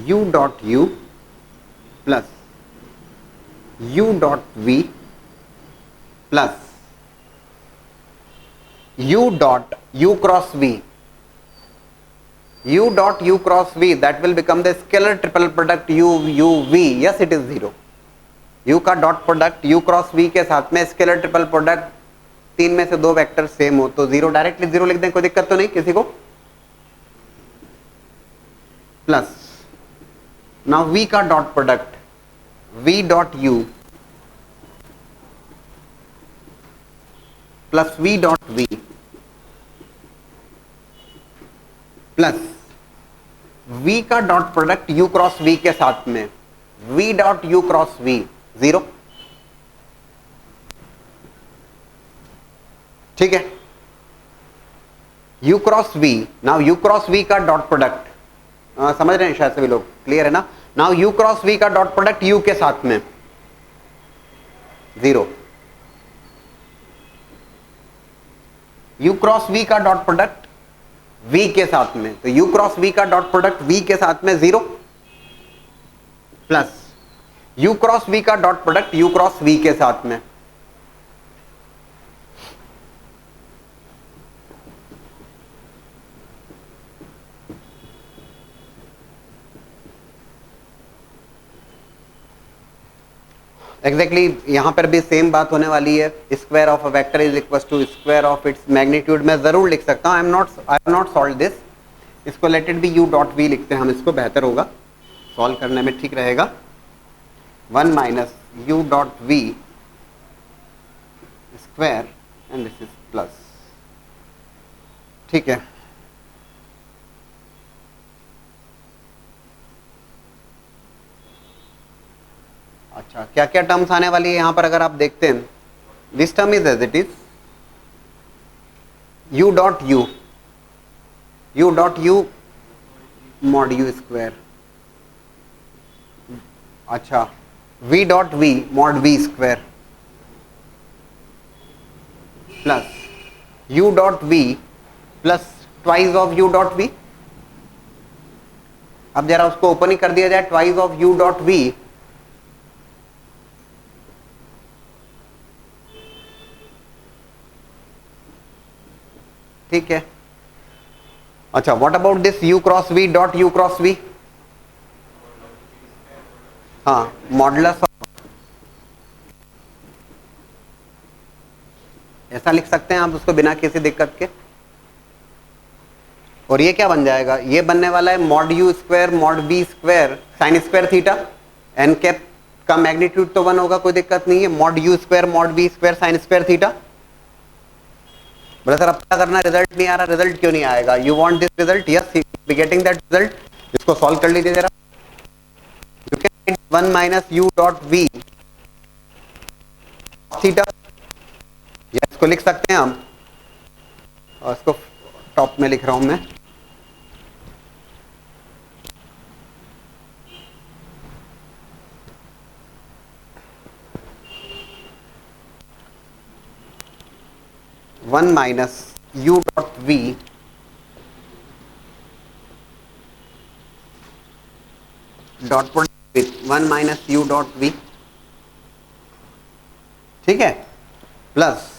u dot u plus u dot v plus u dot u cross v. u dot u cross v that will become the scalar triple product u v. yes, it is 0. u का dot product u cross v के साथ में scalar triple product, तीन में से दो vector same हो तो 0, डायरेक्टली 0 लिख दें, कोई दिक्कत तो नहीं किसी को. प्लस नाउ v का dot product v dot u plus v dot v plus v का dot product u cross v के साथ में v dot u cross v 0. ठीक है, u cross v. Now u cross v का dot product, समझ रहे हैं शायद सभी लोग, क्लियर है ना. नाउ u क्रॉस v का डॉट प्रोडक्ट u के साथ में 0. u क्रॉस v का डॉट प्रोडक्ट v के साथ में, तो u क्रॉस v का डॉट प्रोडक्ट v के साथ में 0 प्लस u क्रॉस v का dot product u cross v के साथ में. एग्जैक्टली यहां पर भी सेम बात होने वाली है. Square of a vector is equal to square of its magnitude. मैं जरूर लिख सकता हूं, I am not solve this. इसको let it be u dot v लिखते हैं हम, इसको बेहतर होगा, सॉल्व करने में ठीक रहेगा. 1 minus u dot v square and this is plus. ठीक है, अच्छा क्या क्या टर्म्स आने वाली है यहां पर अगर आप देखते हैं. This term is as it is u dot u mod u square. अच्छा v dot v mod v square plus u dot v plus twice of u dot v. अब जरा उसको ओपन ही कर दिया जाए, twice of u dot v ठीक है. अच्छा what about this u cross v dot u cross v. हाँ मॉडुलस ऐसा लिख सकते हैं आप उसको बिना किसी दिक्कत के. और ये क्या बन जाएगा, ये बनने वाला है mod u square mod v square sine square theta. N cap का मैग्नीट्यूड तो 1 होगा, कोई दिक्कत नहीं है. Mod u square mod v square sine square theta. बोला सर अब क्या करना, रिजल्ट नहीं आ रहा. रिजल्ट क्यों नहीं आएगा, you want this result, yes be getting that result. इसको सॉल्व कर लीजिए जरा. You can 1 minus u dot v theta, या इसको लिख सकते हैं हम, और इसको टॉप में लिख रहा हूं मैं. One minus u dot v dot product with 1 minus u dot v ठीक है, plus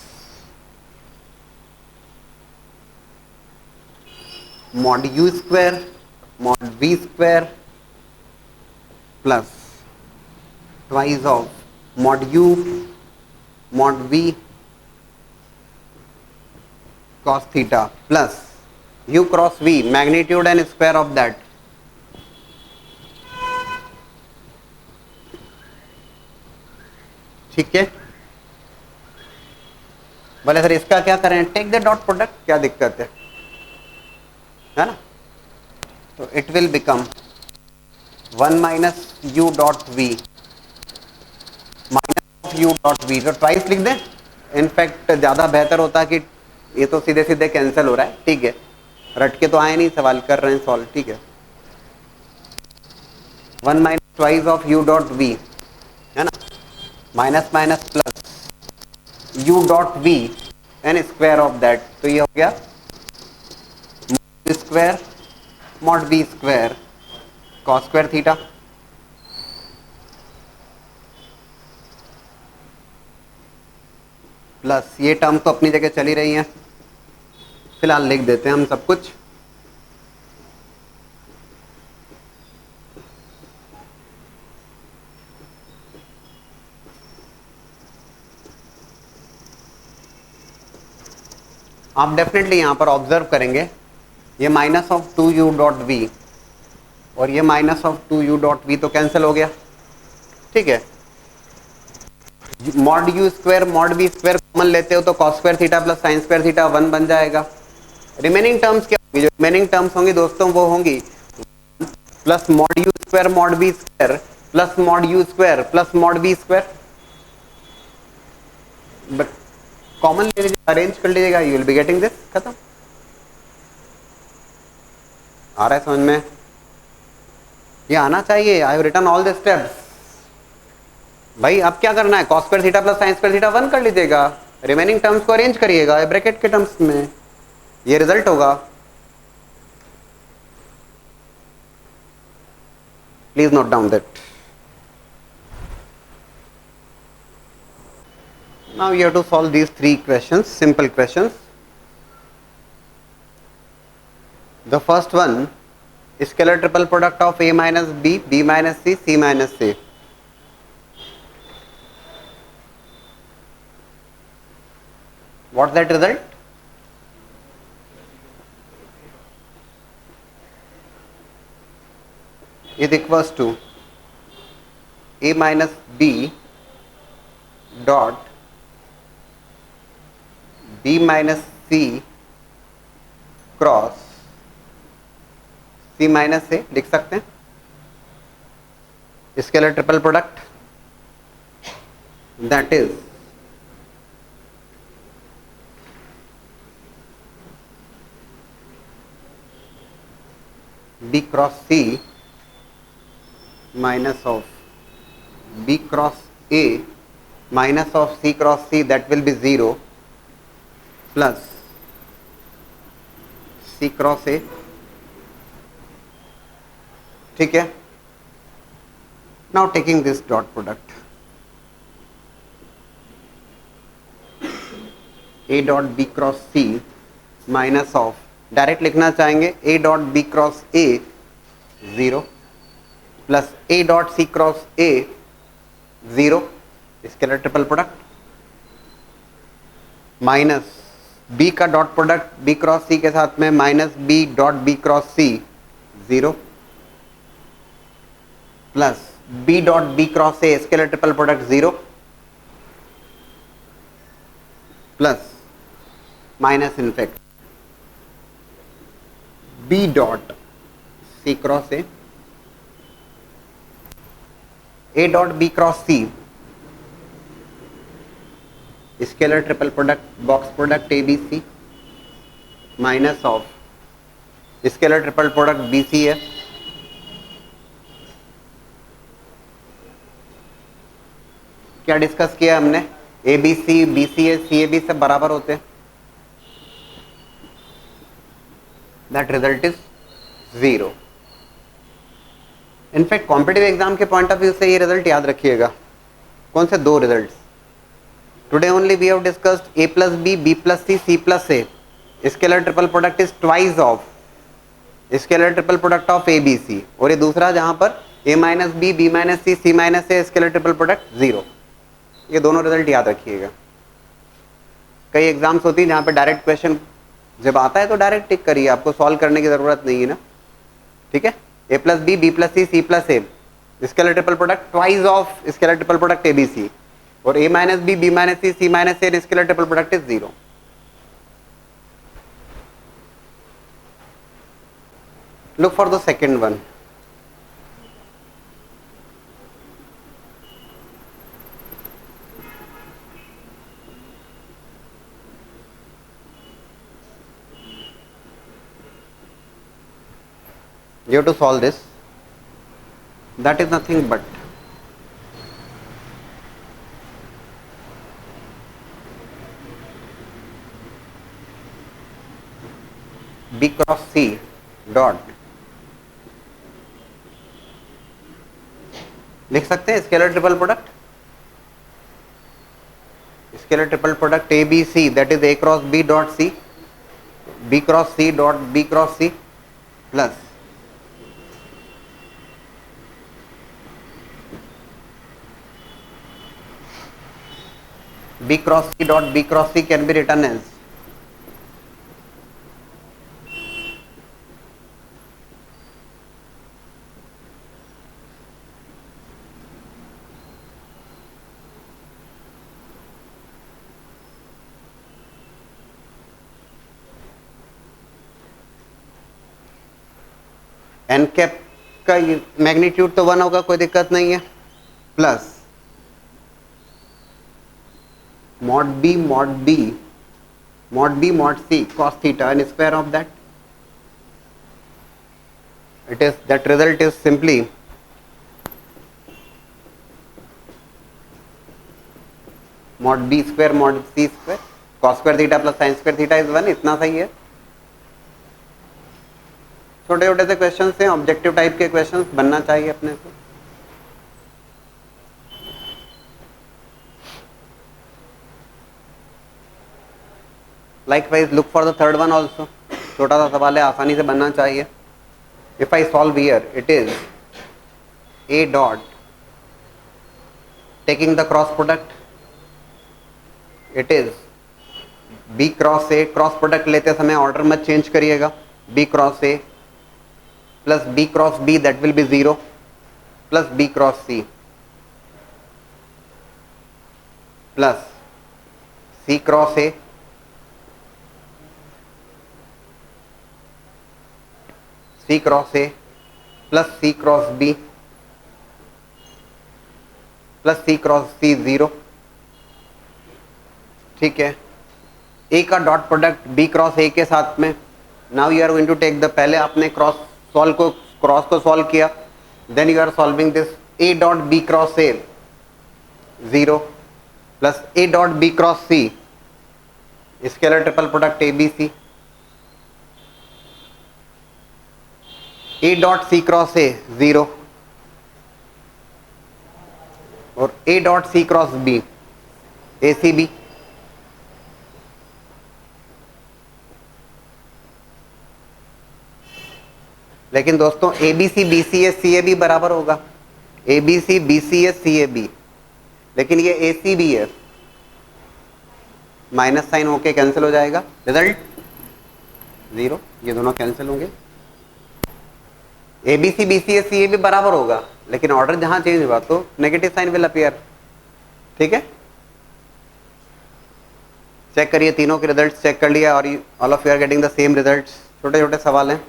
mod u square mod v square plus twice of mod u mod we cos theta plus u cross v magnitude and square of that. ठीक है, बोले sir इसका क्या करें, take the dot product, क्या दिक्कत है ना। तो it will become 1 minus u dot v minus of u dot v, तो ट्वाइस लिख दें, इनफैक्ट ज़्यादा बेहतर होता कि ये तो सीधे सीधे कैंसिल हो रहा है, ठीक है, रट के तो आए नहीं, सवाल कर रहे हैं सॉल्व, ठीक है। 1 minus twice of u dot v है ना, minus minus plus u dot v and square of that, तो ये हो गया square mod v square cos square theta plus ये टर्म तो अपनी जगह चली रही है, फिलहाल लिख देते हैं हम सब कुछ। आप डेफिनेटली यहां पर ऑब्जर्व करेंगे ये minus of 2u dot v और ये minus of 2u dot v तो कैंसिल हो गया, ठीक है। Mod u square mod v square common लेते हो तो cos square theta plus sine square theta 1 बन जाएगा। रिमेनिंग टर्म्स क्या होंगी, जो रिमेनिंग टर्म्स होंगी दोस्तों वो होंगी plus mod u square mod v square plus mod u square plus mod v square, common ले लीजिए, अरेंज कर लीजिएगा, you will be getting this, खत्म। आ रहा है समझ में, ये आना चाहिए। I have written all the steps. भाई अब क्या करना है, cos square theta plus sine square theta 1 कर लीजिएगा, रिमेनिंग टर्म्स को अरेंज करिएगा ब्रैकेट के टर्म्स में, ये रिजल्ट होगा। Please note down that. Now you have to solve these 3 questions, simple questions. The first one, scalar triple product of a minus b, b minus c, c minus a. What's that result? Is equals to a minus b dot b minus c cross c minus a लिख सकते हैं, scalar triple product, that is b cross c minus of b cross a minus of c cross c, that will be 0 plus c cross a, ठीक है। Now taking this dot product, a dot b cross c minus of, direct लिखना चाहेंगे a dot b cross a 0 plus a dot c cross a 0, scalar triple product, minus b का dot product b cross c के साथ में minus b dot b cross c 0 plus b dot b cross a scalar triple product 0 plus minus in fact b dot c cross a dot b cross c, scalar triple product box product A B C minus of scalar triple product B C है, क्या discuss किया हमने, A B C B C A C A B सब बराबर होते हैं, that result is 0। In fact competitive exam के point of view से ये रिजल्ट याद रखिएगा, कौन से 2 results, Today only we have discussed a plus b, b plus c, c plus a. Scalar triple product is twice of scalar triple product of a b c. और ये दूसरा जहां पर a minus B, B minus C, C minus A, scalar triple product 0. ये दोनों result याद रखिएगा. कई एग्जाम्स होती है जहां पे डायरेक्ट क्वेश्चन जब आता है तो डायरेक्ट टिक करिए, आपको सॉल्व करने की जरूरत नहीं है ना. ठीक है. a plus B, B plus C, C plus A, scalar triple product twice of scalar triple product A B C. और a minus B, B minus C, C minus A, scalar triple product is 0. Look for the second one. You have to solve this. That is nothing but B cross C dot, लिख सकते हैं scalar triple product. Scalar triple product A B C, that is A cross B dot C, B cross C dot B cross C plus B cross C dot B cross C can be written as n cap का magnitude तो 1 होगा, कोई दिक्कत नहीं है, plus mod b mod b mod b mod c cos theta and square of that. It is that result is simply mod b square mod c square cos square theta plus sin square theta is 1. इतना सही है. छोटे छोटे से question हैं, objective type के question बनना चाहिए अपने से. Likewise, look for the third one also. छोटा सा सवाल है, आसानी से बनना चाहिए. If I solve here, it is a dot taking the cross product. It is b cross a, cross product लेते समय ऑर्डर मत चेंज करिएगा. b cross a plus b cross b, that will be 0, plus b cross c plus c cross a C cross A plus C cross B plus C cross C 0. ठीक है. A का dot product B cross A के साथ में. Now you are going to take the, पहले आपने cross को solve किया, then you are solving this A dot B cross A 0 plus A dot B cross C, scalar triple product A B C, A dot C cross A 0 और A dot C cross B ACB. लेकिन दोस्तों ABC BCA CAB बराबर होगा. ABC BCA CAB, लेकिन ये ACB है, minus sign होके cancel हो जाएगा, रिजल्ट 0. ये दोनों कैंसिल होंगे. ABC BCA CAB बराबर होगा, लेकिन ऑर्डर जहां चेंज हुआ तो नेगेटिव साइन विल अपीयर. ठीक है. चेक करिए, तीनों के रिजल्ट्स चेक कर लिया और all of you are getting the same results. छोटे छोटे सवाल हैं.